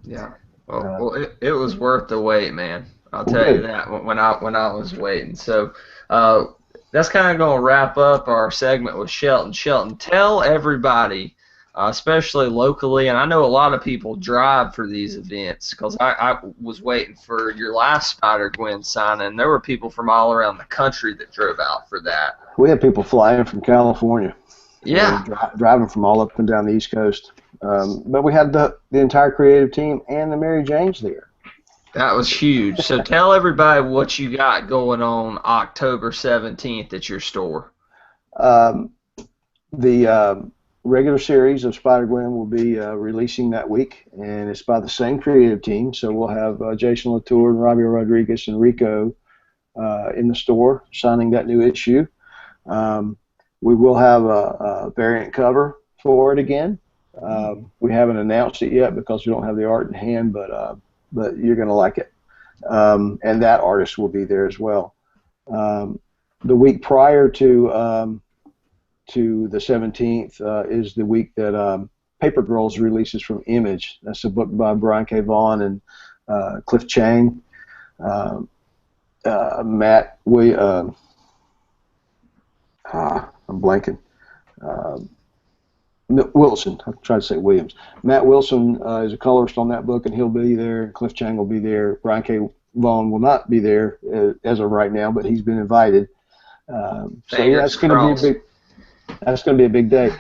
Yeah. Well, it was worth the wait, man. I'll tell you that when I was waiting. So that's kind of going to wrap up our segment with Shelton. Shelton, tell everybody, especially locally, and I know a lot of people drive for these events because I was waiting for your last Spider-Gwen signing. There were people from all around the country that drove out for that. We had people flying from California. Yeah. Driving from all up and down the East Coast. But we had the entire creative team and the Mary Janes there. That was huge. So tell everybody what you got going on October 17th at your store. The regular series of Spider-Gwen will be releasing that week, and it's by the same creative team. So we'll have Jason Latour and Robbie Rodriguez and Rico in the store signing that new issue. We will have a variant cover for it again. We haven't announced it yet because we don't have the art in hand, but you're going to like it. And that artist will be there as well. The week prior to the 17th is the week that Paper Girls releases from Image. That's a book by Brian K. Vaughan and Cliff Chang, Matt I'm blanking. Wilson. I'm trying to say Williams. Matt Wilson is a colorist on that book, and he'll be there. Cliff Chang will be there. Brian K. Vaughan will not be there as of right now, but he's been invited. So yeah, that's going to be a big. That's going to be a big day.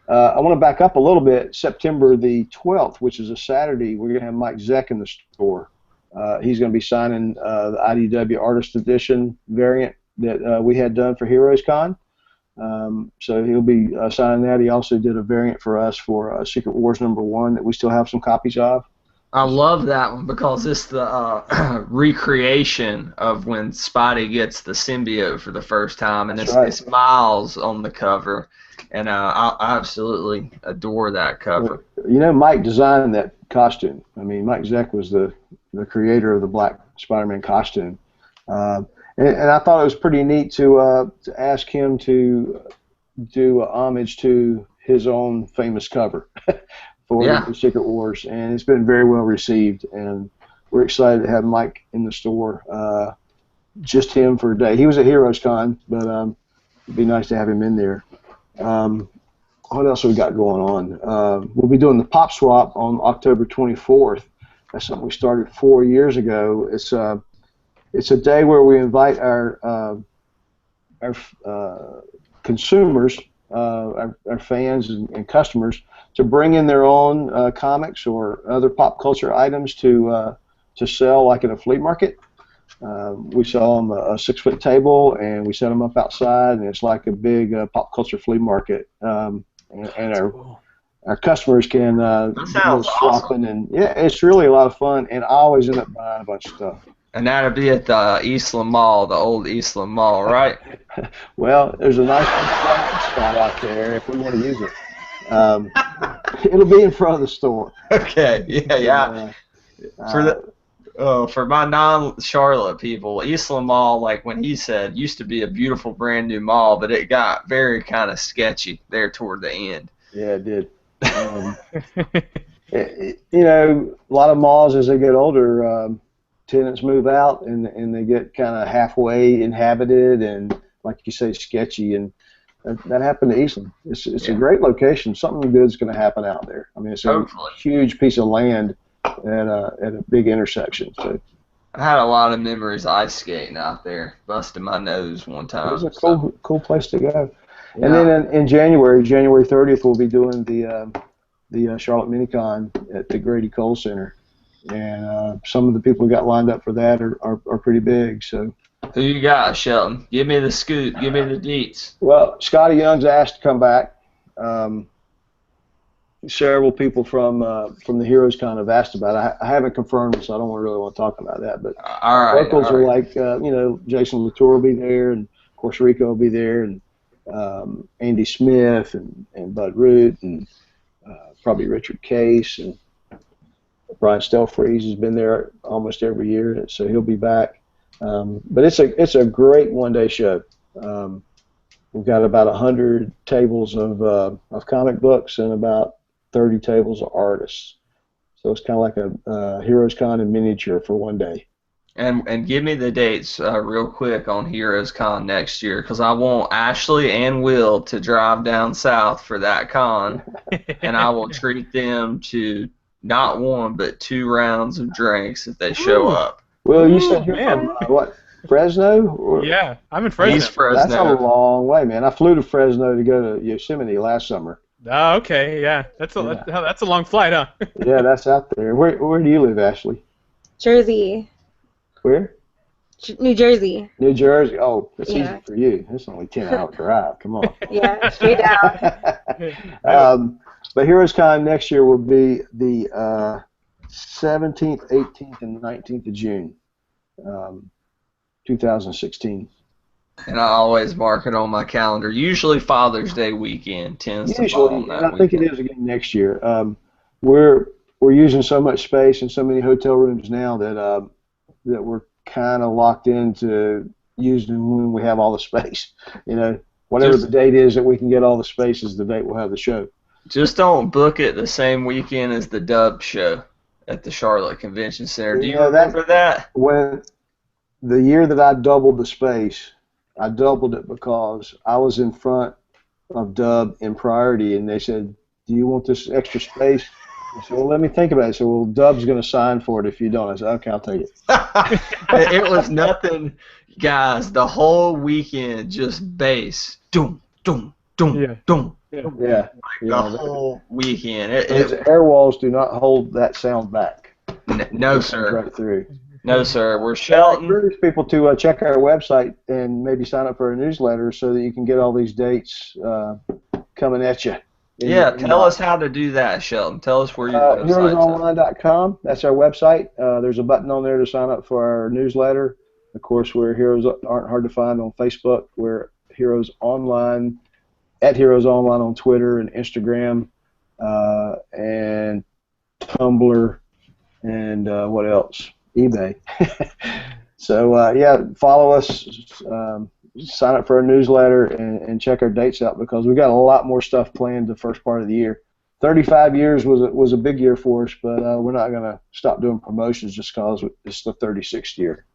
I want to back up a little bit. September the 12th, which is a Saturday, we're going to have Mike Zeck in the store. He's going to be signing the IDW Artist Edition variant that we had done for Heroes Con. So he'll be signing that. He also did a variant for us for Secret Wars #1 that we still have some copies of. I love that one because it's the recreation of when Spidey gets the symbiote for the first time, and it's Miles on the cover, and I absolutely adore that cover. Well, Mike designed that costume. I mean, Mike Zeck was the creator of the Black Spider-Man costume. And I thought it was pretty neat to ask him to do homage to his own famous cover for the Secret Wars, and it's been very well received. And we're excited to have Mike in the store, just him for a day. He was at Heroes Con, but it'd be nice to have him in there. what else we got going on? We'll be doing the Pop Swap on October 24th. That's something we started 4 years ago. It's a day where we invite our consumers, our fans and customers, to bring in their own comics or other pop culture items to sell, like at a flea market. We sell them a 6-foot table, and we set them up outside, and it's like a big pop culture flea market. And our customers can That sounds swapping, awesome. and yeah, it's really a lot of fun. And I always end up buying a bunch of stuff. And that'll be at the Eastland Mall, the old Eastland Mall, right? Well, there's a nice spot out there if we want to use it. It'll be in front of the store. Okay, yeah. For my non-Charlotte people, Eastland Mall, like when he said, used to be a beautiful brand new mall, but it got very kind of sketchy there toward the end. Yeah, it did. A lot of malls as they get older, tenants move out and they get kind of halfway inhabited and, like you say, sketchy. And that happened to Eastland. It's a great location. Something good's going to happen out there. I mean, it's a huge piece of land at a big intersection. So I had a lot of memories ice skating out there, busting my nose one time. It was a cool place to go. Yeah. And then in January 30th, we'll be doing the Charlotte Minicon at the Grady Cole Center, and some of the people who got lined up for that are pretty big. So who you got, Shelton? Give me the scoop. Give me the deets. Well, Scotty Young's asked to come back. Several people from the Heroes Con have asked about it. I haven't confirmed, so I don't really want to talk about that. But locals are like, Jason Latour will be there, and of course Rico will be there, and Andy Smith and Bud Root, and probably Richard Case, and Brian Stelfreeze has been there almost every year, so he'll be back. But it's a great one-day show. We've got about 100 tables of comic books and about 30 tables of artists. So it's kind of like a Heroes Con in miniature for one day. And give me the dates real quick on Heroes Con next year, because I want Ashley and Will to drive down south for that con, and I will treat them to not one but 2 rounds of drinks if they show up. Well, you said you're from what? Fresno? Yeah, I'm in Fresno. He's Fresno. That's a long way, man. I flew to Fresno to go to Yosemite last summer. Oh, okay, yeah. That's a long flight, huh? Yeah, that's out there. Where do you live, Ashley? Jersey. Where? New Jersey. New Jersey. Oh, that's easy for you. It's only 10-hour drive. Come on. Yeah, straight down. But Heroes Con next year will be the 17th, 18th, and 19th of June, 2016. And I always mark it on my calendar. Usually Father's Day weekend tends to fall on that and I think it is again next year. We're using so much space and so many hotel rooms now that we're kind of locked into using them when we have all the space. Whatever the date is that we can get all the space is the date we'll have the show. Just don't book it the same weekend as the Dub show at the Charlotte Convention Center. Do you remember that? When the year that I doubled the space, I doubled it because I was in front of Dub in priority, and they said, "Do you want this extra space?" I said, "Well, let me think about it." I said, "Well, Dub's going to sign for it if you don't." I said, "Okay, I'll take it." It was nothing, guys. The whole weekend, just bass. Doom, doom, doom, Yeah. doom. Yeah. The whole weekend. The air walls do not hold that sound back. No, sir. Right through. No, sir. We're I Shelton. encourage people to check our website and maybe sign up for a newsletter so that you can get all these dates coming at you. Tell us how to do that, Shelton. Tell us where your website's at. HeroesOnline.com. That's our website. There's a button on there to sign up for our newsletter. Of course, Heroes Aren't Hard to Find on Facebook. We're Heroes Online, at Heroes Online on Twitter and Instagram, and Tumblr, and what else? eBay. So, follow us, sign up for our newsletter, and check our dates out because we've got a lot more stuff planned the first part of the year. 35 years was a big year for us, but we're not going to stop doing promotions just because it's the 36th year.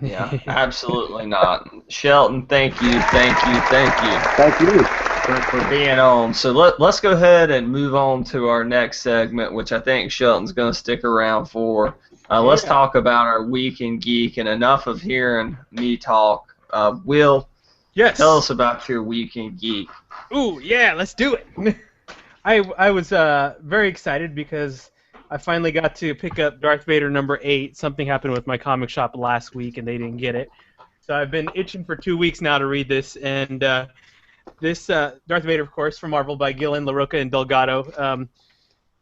Yeah, absolutely not. Shelton, thank you, thank you, thank you. Thank you. For being on. So let's go ahead and move on to our next segment, which I think Shelton's going to stick around for. Let's talk about our Week in Geek, and enough of hearing me talk. Will, Yes. tell us about your Week in Geek. Ooh, yeah, let's do it. I was very excited because I finally got to pick up Darth Vader #8. Something happened with my comic shop last week, and they didn't get it. So I've been itching for 2 weeks now to read this, and this Darth Vader, of course, from Marvel by Gillen, LaRocca, and Delgado.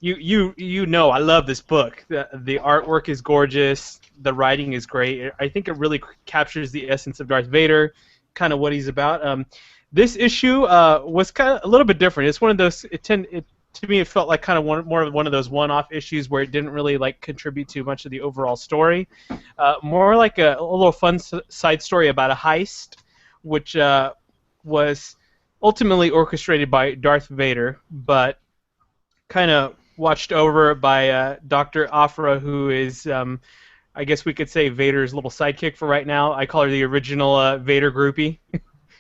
You know I love this book. The artwork is gorgeous. The writing is great. I think it really captures the essence of Darth Vader, kind of what he's about. This issue was kind of a little bit different. It's one of those. To me, it felt like kind of more of one of those one-off issues where it didn't really like contribute to much of the overall story. More like a little fun side story about a heist, which was ultimately orchestrated by Darth Vader, but kind of watched over by Dr. Afra, who is, I guess we could say, Vader's little sidekick for right now. I call her the original Vader groupie.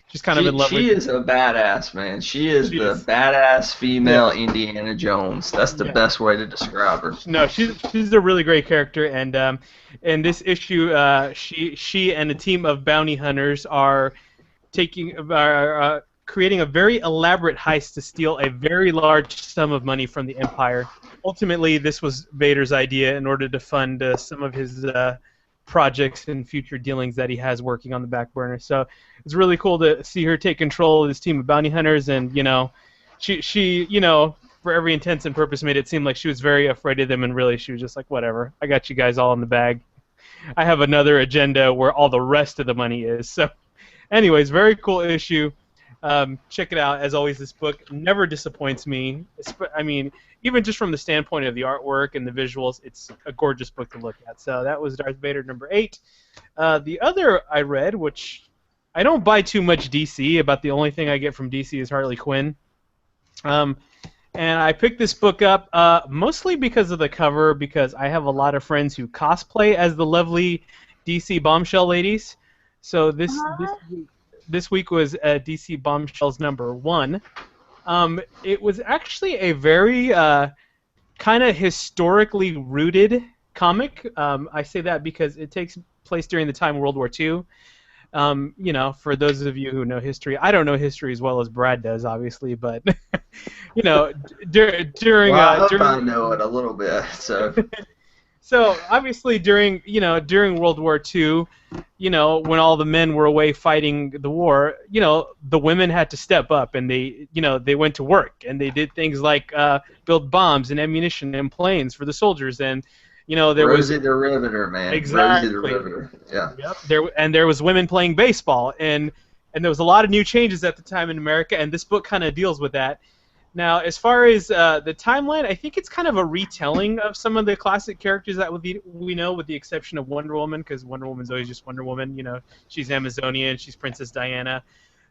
She's kind of in love with She is a badass, man. She is the badass female Indiana Jones. That's the best way to describe her. No, she's a really great character, and in this issue, she and a team of bounty hunters are creating a very elaborate heist to steal a very large sum of money from the Empire. Ultimately, this was Vader's idea in order to fund some of his projects and future dealings that he has working on the back burner. So it's really cool to see her take control of this team of bounty hunters, and she for every intents and purpose made it seem like she was very afraid of them, and really she was just like, whatever, I got you guys all in the bag. I have another agenda where all the rest of the money is. So anyways, very cool issue. Check it out. As always, this book never disappoints me. I mean, even just from the standpoint of the artwork and the visuals, it's a gorgeous book to look at. So that was Darth Vader #8. The other I read, which I don't buy too much DC, about the only thing I get from DC is Harley Quinn. And I picked this book up mostly because of the cover, because I have a lot of friends who cosplay as the lovely DC Bombshell ladies. So this week was DC Bombshells #1. It was actually a very kind of historically rooted comic. I say that because it takes place during the time of World War II. For those of you who know history, I don't know history as well as Brad does, obviously, but during I hope I know it a little bit. So. So obviously during World War II, when all the men were away fighting the war, the women had to step up, and they went to work, and they did things like build bombs and ammunition and planes for the soldiers, and there was Rosie the Riveter, man. Exactly. Rosie the Riveter. Yeah. Yep. There was women playing baseball, and there was a lot of new changes at the time in America, and this book kind of deals with that. Now, as far as the timeline, I think it's kind of a retelling of some of the classic characters that we know, with the exception of Wonder Woman, because Wonder Woman's always just Wonder Woman. She's Amazonian, she's Princess Diana.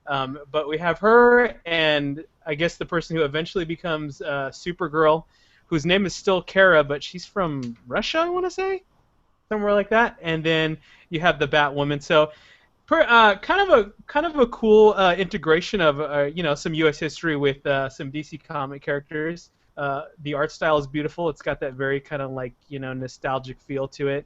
But we have her, and I guess the person who eventually becomes Supergirl, whose name is still Kara, but she's from Russia, I want to say, somewhere like that. And then you have the Batwoman. So kind of a cool integration of some U.S. history with some DC comic characters. The art style is beautiful. It's got that very kind of like nostalgic feel to it.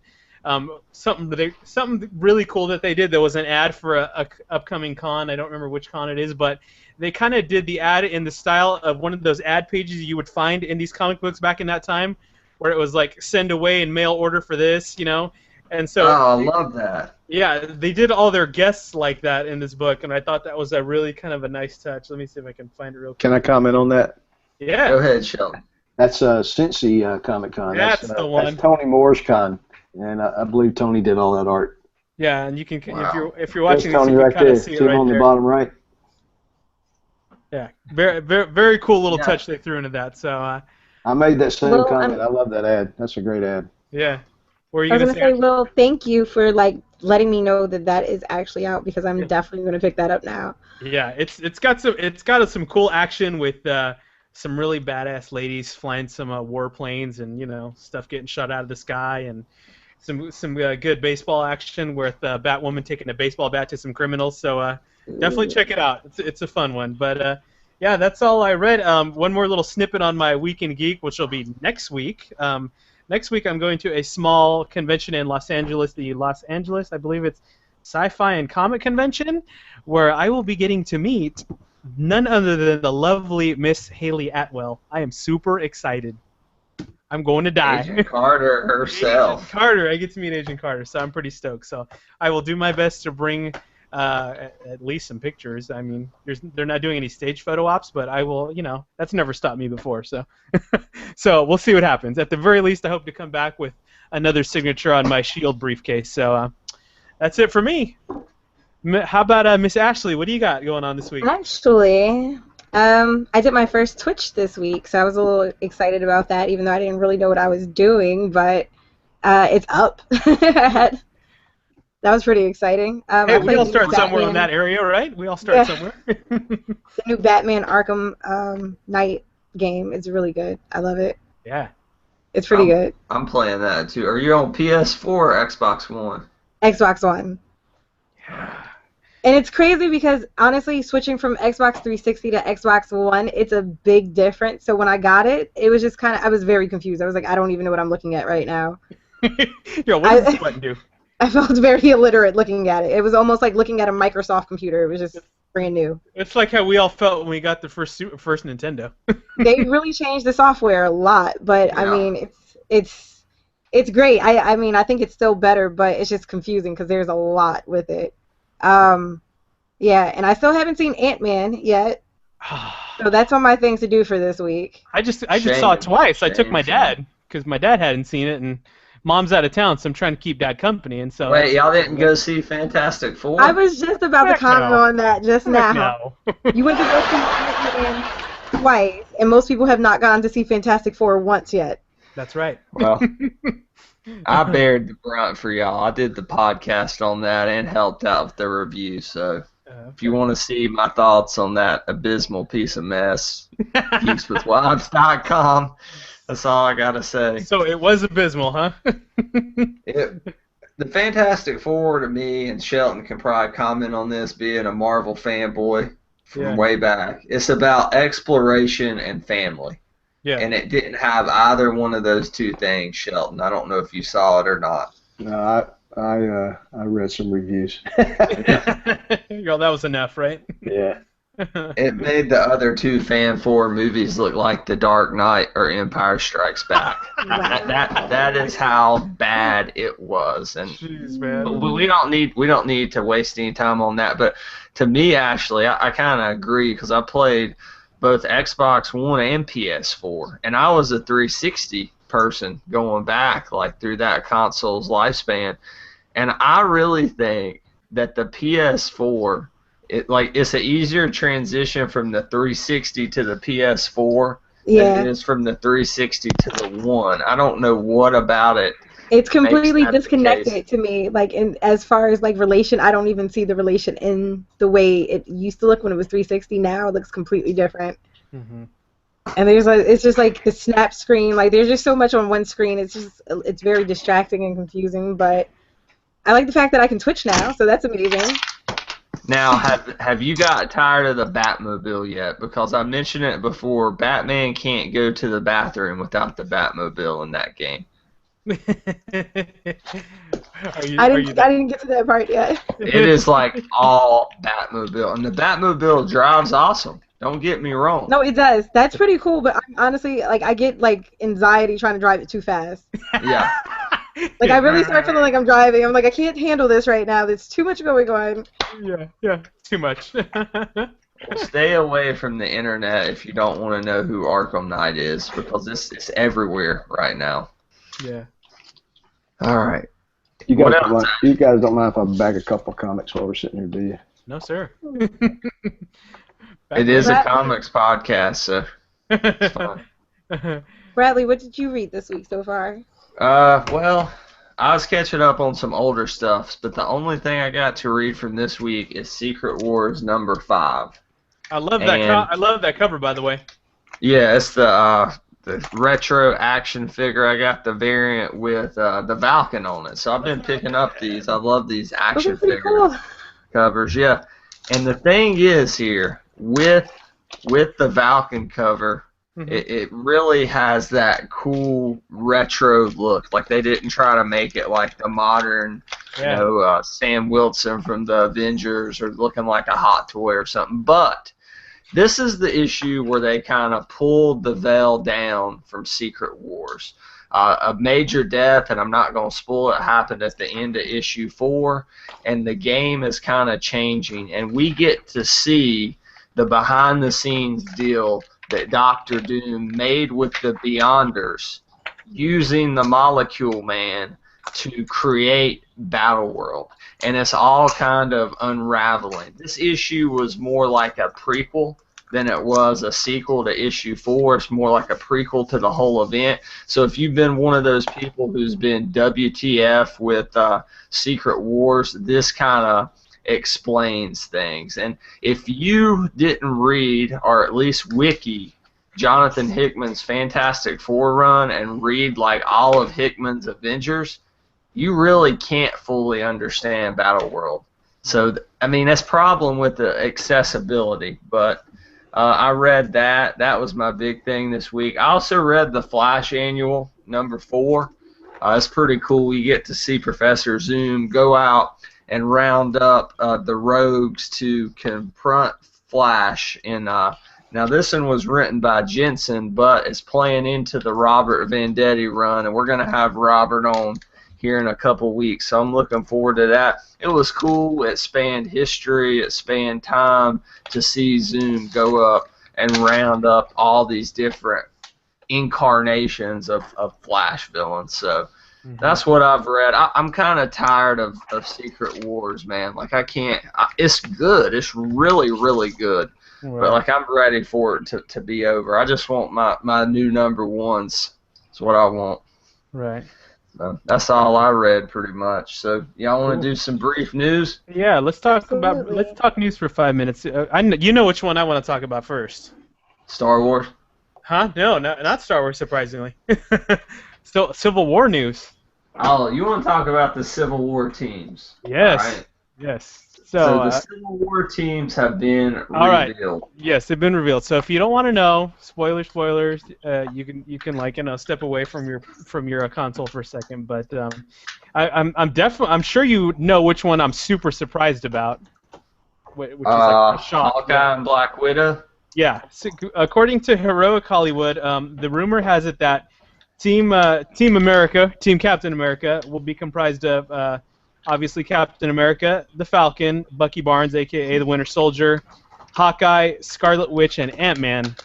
Something really cool that they did. There was an ad for a upcoming con. I don't remember which con it is, but they kind of did the ad in the style of one of those ad pages you would find in these comic books back in that time, where it was like send away and mail order for this, And so, I love that. Yeah, they did all their guests like that in this book, and I thought that was a really kind of a nice touch. Let me see if I can find it real quick. Can I comment on that? Yeah. Go ahead, Shelton. That's Cincy Comic Con. That's the one. That's Tony Moore's con, and I believe Tony did all that art. Yeah, and you can if you're There's watching Tony this, you right can kind there. of see it See him right on there. the bottom right. Yeah, very very very cool little touch they threw into that. So I made that same Well, comment. I love that ad. That's a great ad. yeah. What were you I was gonna gonna say? say, well, thank you for letting me know that is actually out, because I'm definitely gonna pick that up now. Yeah, it's got some cool action with some really badass ladies flying some warplanes and stuff getting shot out of the sky, and some good baseball action with Batwoman taking a baseball bat to some criminals. So definitely check it out. It's a fun one. But yeah, that's all I read. One more little snippet on my Week in Geek, which will be next week. Next week I'm going to a small convention in Los Angeles, I believe it's Sci-Fi and Comic Convention, where I will be getting to meet none other than the lovely Miss Haley Atwell. I am super excited. I'm going to die. Agent Carter herself. Agent Carter. I get to meet Agent Carter, so I'm pretty stoked. So I will do my best to bring at least some pictures. I mean, they're not doing any stage photo ops, but I will, that's never stopped me before. So, so we'll see what happens. At the very least, I hope to come back with another signature on my Shield briefcase. So that's it for me. How about Miss Ashley? What do you got going on this week? Actually, I did my first Twitch this week, so I was a little excited about that, even though I didn't really know what I was doing, but it's up. That was pretty exciting. Hey, we all start somewhere in that area, right? We all start somewhere. The new Batman Arkham Knight game is really good. I love it. Yeah. It's pretty good. I'm playing that, too. Are you on PS4 or Xbox One? Xbox One. And it's crazy because, honestly, switching from Xbox 360 to Xbox One, it's a big difference. So when I got it, it was just I was very confused. I was like, I don't even know what I'm looking at right now. Yo, what does this button do? I felt very illiterate looking at it. It was almost like looking at a Microsoft computer. It was just brand new. It's like how we all felt when we got the first Nintendo. They really changed the software a lot, but I mean, it's great. I mean, I think it's still better, but it's just confusing because there's a lot with it. Yeah, and I still haven't seen Ant-Man yet. So that's on my things to do for this week. I just saw it twice. I took my dad because my dad hadn't seen it, and Mom's out of town, so I'm trying to keep Dad company. And so wait, y'all didn't go see Fantastic Four? I was just about to comment on that just now. No. You went to go see Ant-Man twice, and most people have not gone to see Fantastic Four once yet. That's right. Well, I bared the brunt for y'all. I did the podcast on that and helped out with the review. So if you want to see my thoughts on that abysmal piece of mess, geekswithwives.com. That's all I gotta say. So it was abysmal, huh? The Fantastic Four to me, and Shelton can probably comment on this, being a Marvel fanboy from way back. It's about exploration and family. Yeah. And it didn't have either one of those two things, Shelton. I don't know if you saw it or not. No, I read some reviews. That was enough, right? Yeah. It made the other two Fan 4 movies look like The Dark Knight or Empire Strikes Back. That is how bad it was. And jeez, man. We don't need to waste any time on that. But to me, Ashley, I kind of agree because I played both Xbox One and PS4, and I was a 360 person going back like through that console's lifespan, and I really think that the PS4. It's an easier transition from the 360 to the PS4 than it is from the 360 to the One. I don't know what about it. It's completely disconnected to me. Like, as far as like relation, I don't even see the relation in the way it used to look when it was 360. Now it looks completely different. Mm-hmm. And it's just like the snap screen. Like, there's just so much on one screen. It's very distracting and confusing. But I like the fact that I can Twitch now, so that's amazing. Now, have you got tired of the Batmobile yet? Because I mentioned it before, Batman can't go to the bathroom without the Batmobile in that game. I didn't get to that part yet. It is like all Batmobile, and the Batmobile drives awesome. Don't get me wrong. No, it does. That's pretty cool, but honestly, like, I get like anxiety trying to drive it too fast. Yeah. Like, I really start feeling like I'm driving. I'm like, I can't handle this right now. There's too much going on. Yeah, too much. Stay away from the internet if you don't want to know who Arkham Knight is, because it's everywhere right now. Yeah. All right. You guys don't mind if I bag a couple comics while we're sitting here, do you? No, sir. It is a comics podcast, so it's fine. Bradley, what did you read this week so far? Well, I was catching up on some older stuff, but the only thing I got to read from this week is Secret Wars #5. I love that. I love that cover, by the way. Yeah, it's the the retro action figure. I got the variant with the Falcon on it. So I've been picking up these. I love these action figure covers. Yeah. And the thing is here with the Falcon cover, it really has that cool retro look. Like they didn't try to make it like the modern, Sam Wilson from the Avengers or looking like a hot toy or something. But this is the issue where they kind of pulled the veil down from Secret Wars. A major death, and I'm not going to spoil it, happened at the end of issue 4, and the game is kind of changing, and we get to see the behind-the-scenes deal that Doctor Doom made with the Beyonders using the Molecule Man to create Battleworld. And it's all kind of unraveling. This issue was more like a prequel than it was a sequel to issue 4. It's more like a prequel to the whole event. So if you've been one of those people who's been WTF with Secret Wars, this kind of explains things. And if you didn't read, or at least wiki, Jonathan Hickman's Fantastic Four run and read like all of Hickman's Avengers, you really can't fully understand Battleworld. So, I mean, that's problem with the accessibility, but I read that. That was my big thing this week. I also read the Flash Annual, number 4. It's pretty cool. You get to see Professor Zoom go out and round up the rogues to confront Flash. Now, this one was written by Jensen, but it's playing into the Robert Venditti run, and we're going to have Robert on here in a couple weeks, so I'm looking forward to that. It was cool. It spanned history. It spanned time to see Zoom go up and round up all these different incarnations of Flash villains. So that's what I've read. I'm kind of tired of Secret Wars, man. Like, I can't. It's good. It's really, really good. Right. But, like, I'm ready for it to be over. I just want my new number ones. That's what I want. Right. So that's all I read, pretty much. So y'all want to do some brief news? Yeah, let's talk news for 5 minutes. You know which one I want to talk about first. Star Wars? Huh? No, not Star Wars. Surprisingly, still Civil War news. Oh, you want to talk about the Civil War teams? Yes. All right. Yes. So the Civil War teams have been revealed. Right. Yes, they've been revealed. So if you don't want to know, spoilers, you can step away from your console for a second. But I'm sure you know which one I'm super surprised about. Which is like a shock. Hawkeye and Black Widow. Yeah. So, according to Heroic Hollywood, the rumor has it that Team Captain America will be comprised of obviously Captain America, the Falcon, Bucky Barnes, a.k.a. the Winter Soldier, Hawkeye, Scarlet Witch, and Ant-Man,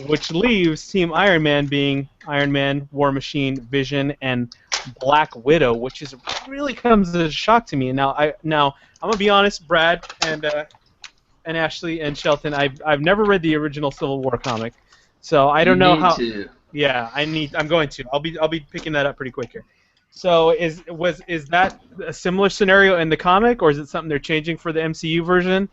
which leaves Team Iron Man being Iron Man, War Machine, Vision, and Black Widow, which really comes as a shock to me. Now I'm gonna be honest, Brad and Ashley and Shelton, I've never read the original Civil War comic, so I don't know how. Yeah, I'm going to. I'll be picking that up pretty quick here. So is that a similar scenario in the comic, or is it something they're changing for the MCU version?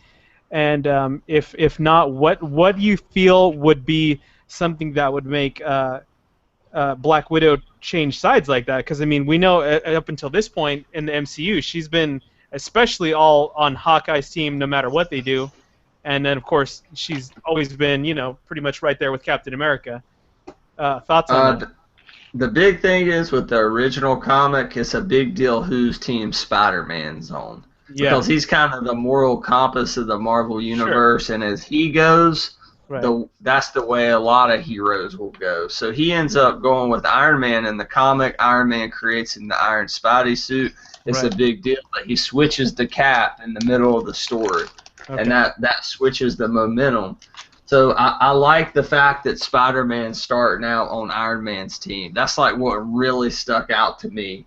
And if not, what do you feel would be something that would make Black Widow change sides like that? Because I mean, we know up until this point in the MCU, she's been especially all on Hawkeye's team, no matter what they do, and then of course she's always been pretty much right there with Captain America. Thoughts on that? The big thing is with the original comic, it's a big deal whose team Spider-Man's on. Yeah. Because he's kind of the moral compass of the Marvel Universe, and as he goes, that's the way a lot of heroes will go. So he ends up going with Iron Man in the comic. Iron Man creates in the Iron Spidey suit. It's a big deal that he switches the Cap in the middle of the story, and that switches the momentum. So I like the fact that Spider-Man's starting out on Iron Man's team. That's like what really stuck out to me,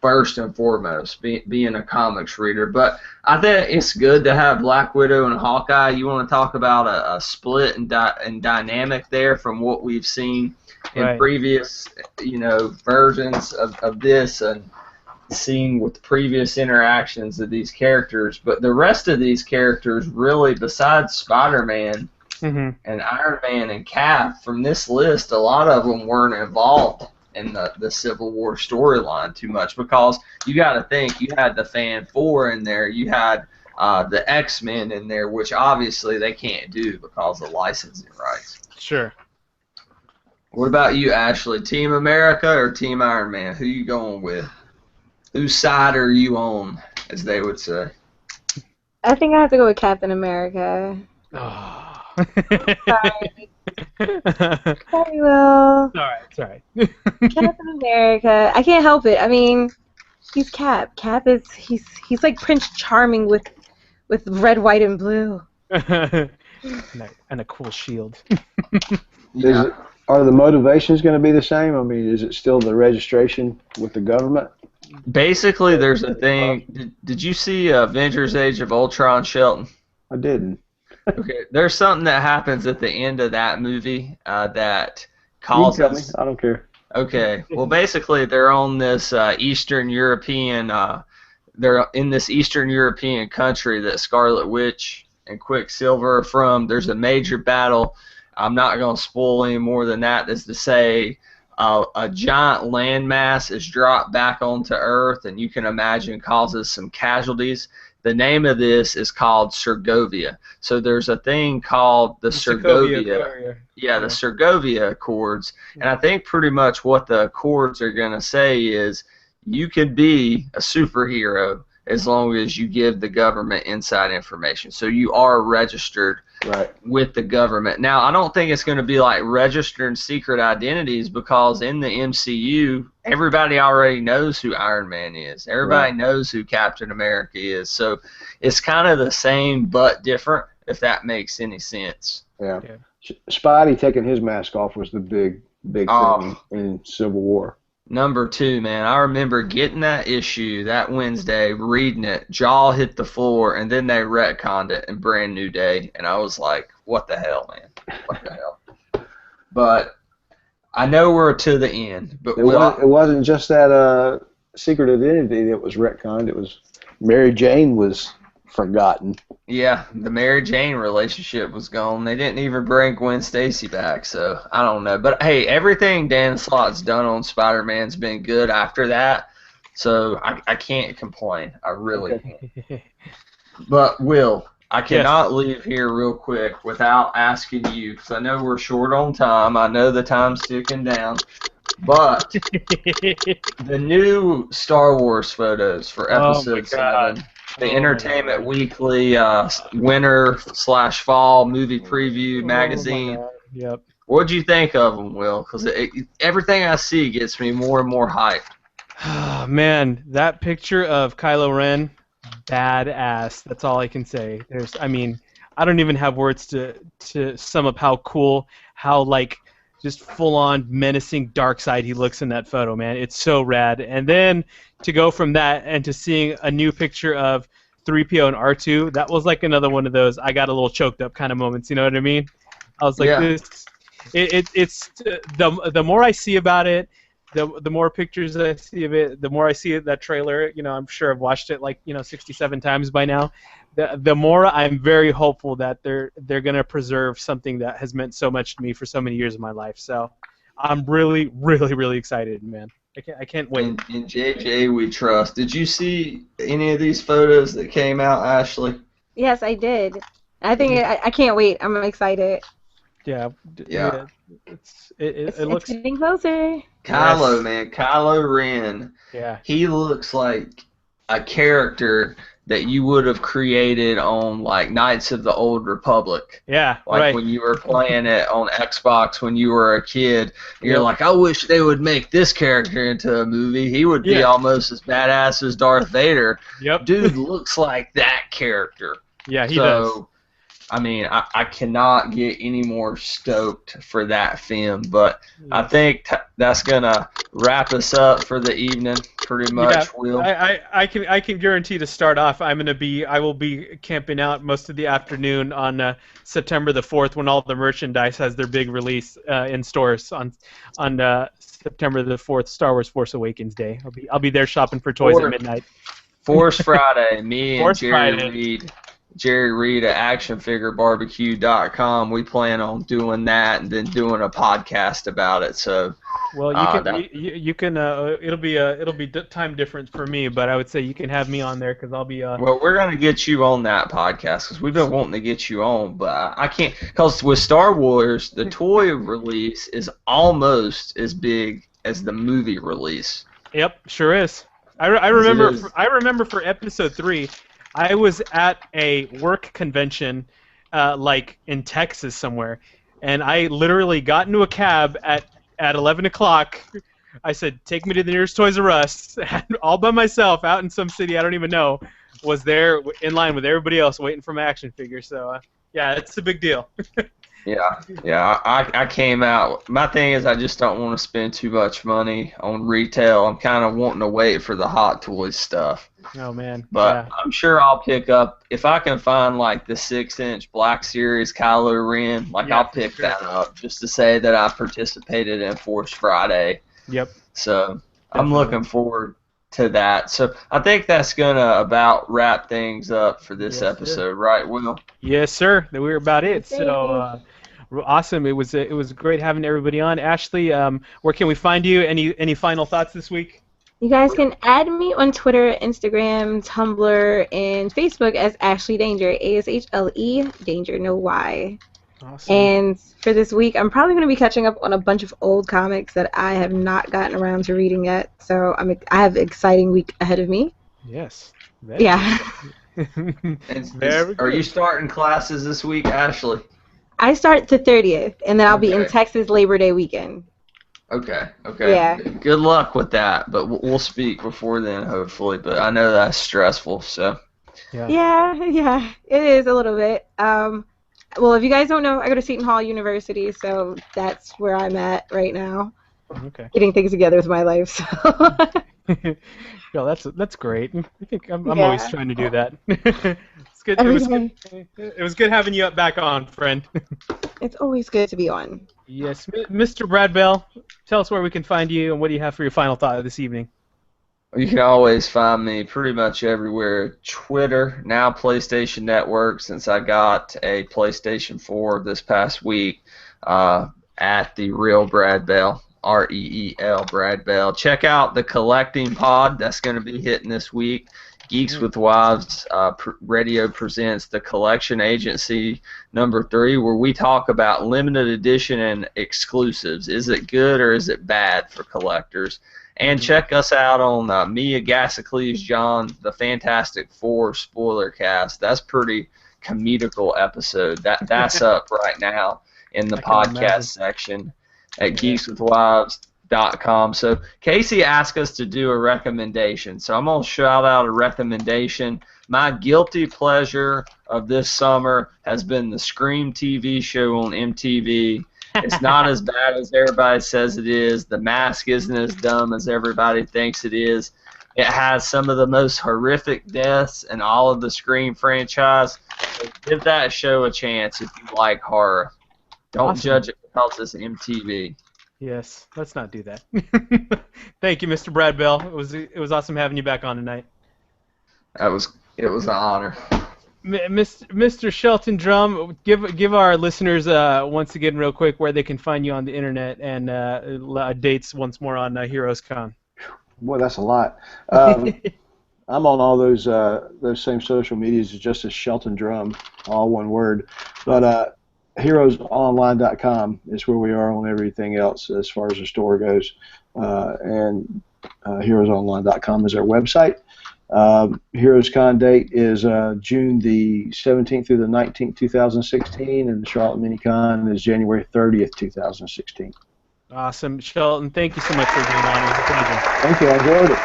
first and foremost, being a comics reader. But I think it's good to have Black Widow and Hawkeye. You want to talk about a split and dynamic there from what we've seen in previous versions of this, and seen with previous interactions of these characters. But the rest of these characters, really, besides Spider-Man, Mm-hmm. And Iron Man and Cap, from this list, a lot of them weren't involved in the Civil War storyline too much, because you got to think, you had the Fan Four in there, you had the X-Men in there, which obviously they can't do because of licensing rights. Sure. What about you, Ashley? Team America or Team Iron Man? Who you going with? Whose side are you on, as they would say? I think I have to go with Captain America. Oh. Sorry. Sorry, Will. It's all right. Captain America. I can't help it. I mean, he's Cap. Cap is he's like Prince Charming with red, white, and blue. And a cool shield. Yeah. Are the motivations going to be the same? I mean, is it still the registration with the government? Basically, there's a thing. Did you see Avengers: Age of Ultron, Shelton? I didn't. Okay, there's something that happens at the end of that movie that You can tell me. causes. I don't care. Okay, well, basically, they're on this Eastern European. They're in this Eastern European country that Scarlet Witch and Quicksilver are from. There's a major battle. I'm not going to spoil any more than that. As to say, a giant landmass is dropped back onto Earth, and you can imagine causes some casualties. The name of this is called Segovia. So there's a thing called the Segovia. Yeah, the Segovia Accords. And I think pretty much what the Accords are going to say is you can be a superhero as long as you give the government inside information. So you are registered with the government. Now, I don't think it's going to be like registered secret identities, because in the MCU, everybody already knows who Iron Man is. Everybody knows who Captain America is. So it's kind of the same but different, if that makes any sense. Yeah. Spidey taking his mask off was the big thing in Civil War. Number 2, man. I remember getting that issue that Wednesday, reading it, jaw hit the floor, and then they retconned it in Brand New Day, and I was like, what the hell, man? What the hell? But I know we're to the end. But It wasn't just that secret identity that was retconned. It was Mary Jane was forgotten. Yeah, the Mary Jane relationship was gone. They didn't even bring Gwen Stacy back, so I don't know. But hey, everything Dan Slott's done on Spider-Man's been good after that, so I can't complain. I really can't. But Will, I cannot leave here real quick without asking you, because I know we're short on time. I know the time's ticking down. But the new Star Wars photos for Episode 7. The Entertainment Weekly winter/fall movie preview magazine. Yep. What'd you think of them, Will? Because everything I see gets me more and more hyped. Man, that picture of Kylo Ren, badass. That's all I can say. I don't even have words to sum up how cool, how just full-on menacing dark side he looks in that photo, man. It's so rad. And then to go from that and to seeing a new picture of 3PO and R2, that was like another one of those I got a little choked up kind of moments, you know what I mean? I was like, it's the more I see about it, the more pictures I see of it, the more I see that trailer, I'm sure I've watched it 67 times by now. The more I'm very hopeful that they're going to preserve something that has meant so much to me for so many years of my life. So I'm really, really, really excited, man. I can't wait. In JJ we trust. Did you see any of these photos that came out, Ashley? Yes, I did. I think I can't wait. I'm excited. Yeah. It looks getting closer. Kylo, man, Kylo Ren. Yeah. He looks like a character that you would have created on Knights of the Old Republic. Yeah, when you were playing it on Xbox when you were a kid. You're like, I wish they would make this character into a movie. He would be almost as badass as Darth Vader. Yep. Dude looks like that character. Yeah, he does. I cannot get any more stoked for that film, but I think that's gonna wrap us up for the evening, pretty much. Will I can guarantee to start off, I will be camping out most of the afternoon on September the 4th when all the merchandise has their big release in stores on September the 4th, Star Wars Force Awakens Day. I'll be there shopping for toys at midnight. Force Friday, me and Jerry Reed. Jerry Reed at actionfigurebarbecue.com. We plan on doing that and then doing a podcast about it. So, well, you can it'll be time difference for me, but I would say you can have me on there because I'll be well, we're gonna get you on that podcast because we've been wanting to get you on, but I can't because with Star Wars, the toy release is almost as big as the movie release. Yep, sure is. I remember for episode 3, I was at a work convention, like in Texas somewhere, and I literally got into a cab at 11 o'clock. I said, "Take me to the nearest Toys R Us," all by myself, out in some city I don't even know. Was there in line with everybody else waiting for my action figure. So yeah, it's a big deal. Yeah. I came out. My thing is I just don't want to spend too much money on retail. I'm kind of wanting to wait for the Hot Toys stuff. Oh man. But yeah. I'm sure I'll pick up if I can find like the 6-inch Black Series Kylo Ren. Like I'll pick that up just to say that I participated in Force Friday. Yep. So I'm looking forward to that. So I think that's gonna about wrap things up for this episode, right, Will? Yes, sir. We're about it. So awesome. It was great having everybody on. Ashley, where can we find you? Any final thoughts this week? You guys can add me on Twitter, Instagram, Tumblr, and Facebook as Ashley Danger, ASHLE Danger, no Y. Awesome. And for this week, I'm probably going to be catching up on a bunch of old comics that I have not gotten around to reading yet. So I have an exciting week ahead of me. Yes. Yeah. Are you starting classes this week, Ashley? I start the 30th, and then I'll be in Texas Labor Day weekend. Okay. Yeah. Good luck with that, but we'll speak before then, hopefully. But I know that's stressful, so. Yeah, it is a little bit. Well, if you guys don't know, I go to Seton Hall University, so that's where I'm at right now. Okay. Getting things together with my life. So. Well, that's great. I think I'm always trying to do that. It's good. It was good having you back on, friend. It's always good to be on. Yes, Mr. Brad Bell, tell us where we can find you and what do you have for your final thought this evening? You can always find me pretty much everywhere. Twitter, now PlayStation Network, since I got a PlayStation 4 this past week, at the Real Brad Bell, REEL Brad Bell. Check out the Collecting Pod that's going to be hitting this week. Geeks with Wives Radio presents the Collection Agency #3, where we talk about limited edition and exclusives. Is it good or is it bad for collectors? And check us out on Mia Gasicles John, the Fantastic Four spoiler cast. That's pretty comedical episode. That's up right now in the podcast section at geekswithwives.com. So Casey asked us to do a recommendation. So I'm going to shout out a recommendation. My guilty pleasure of this summer has been the Scream TV show on MTV. It's not as bad as everybody says it is. The mask isn't as dumb as everybody thinks it is. It has some of the most horrific deaths in all of the Scream franchise. So give that show a chance if you like horror. Don't judge it because it's MTV. Yes, let's not do that. Thank you, Mr. Brad Bell. It was awesome having you back on tonight. It was an honor. Mr. Shelton Drum, give our listeners once again real quick where they can find you on the internet and dates once more on Heroes Con. Boy, that's a lot. I'm on all those same social medias just as Shelton Drum, all one word. But heroesonline.com is where we are on everything else as far as the store goes. And heroesonline.com is our website. Heroes Con date is June the 17th through the 19th, 2016, and the Charlotte Mini Con is January 30th, 2016. Awesome. Shelton, thank you so much for being on. It was a pleasure. Thank you. I enjoyed it.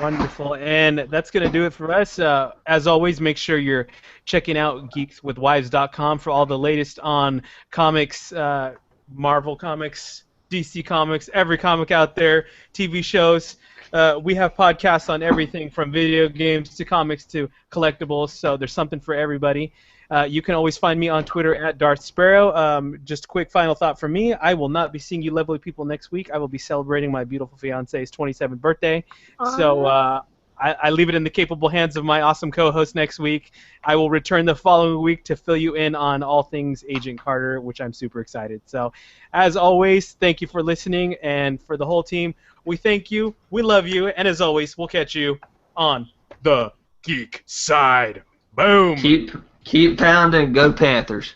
Wonderful. And that's going to do it for us. As always, make sure you're checking out geekswithwives.com for all the latest on comics, Marvel comics, DC comics, every comic out there, TV shows. We have podcasts on everything from video games to comics to collectibles, so there's something for everybody. You can always find me on Twitter at Darth Sparrow. Just a quick final thought from me. I will not be seeing you lovely people next week. I will be celebrating my beautiful fiance's 27th birthday. So I leave it in the capable hands of my awesome co-host next week. I will return the following week to fill you in on all things Agent Carter, which I'm super excited. So, as always, thank you for listening, and for the whole team, we thank you, we love you, and as always, we'll catch you on the Geek Side. Boom! Keep pounding. Go Panthers.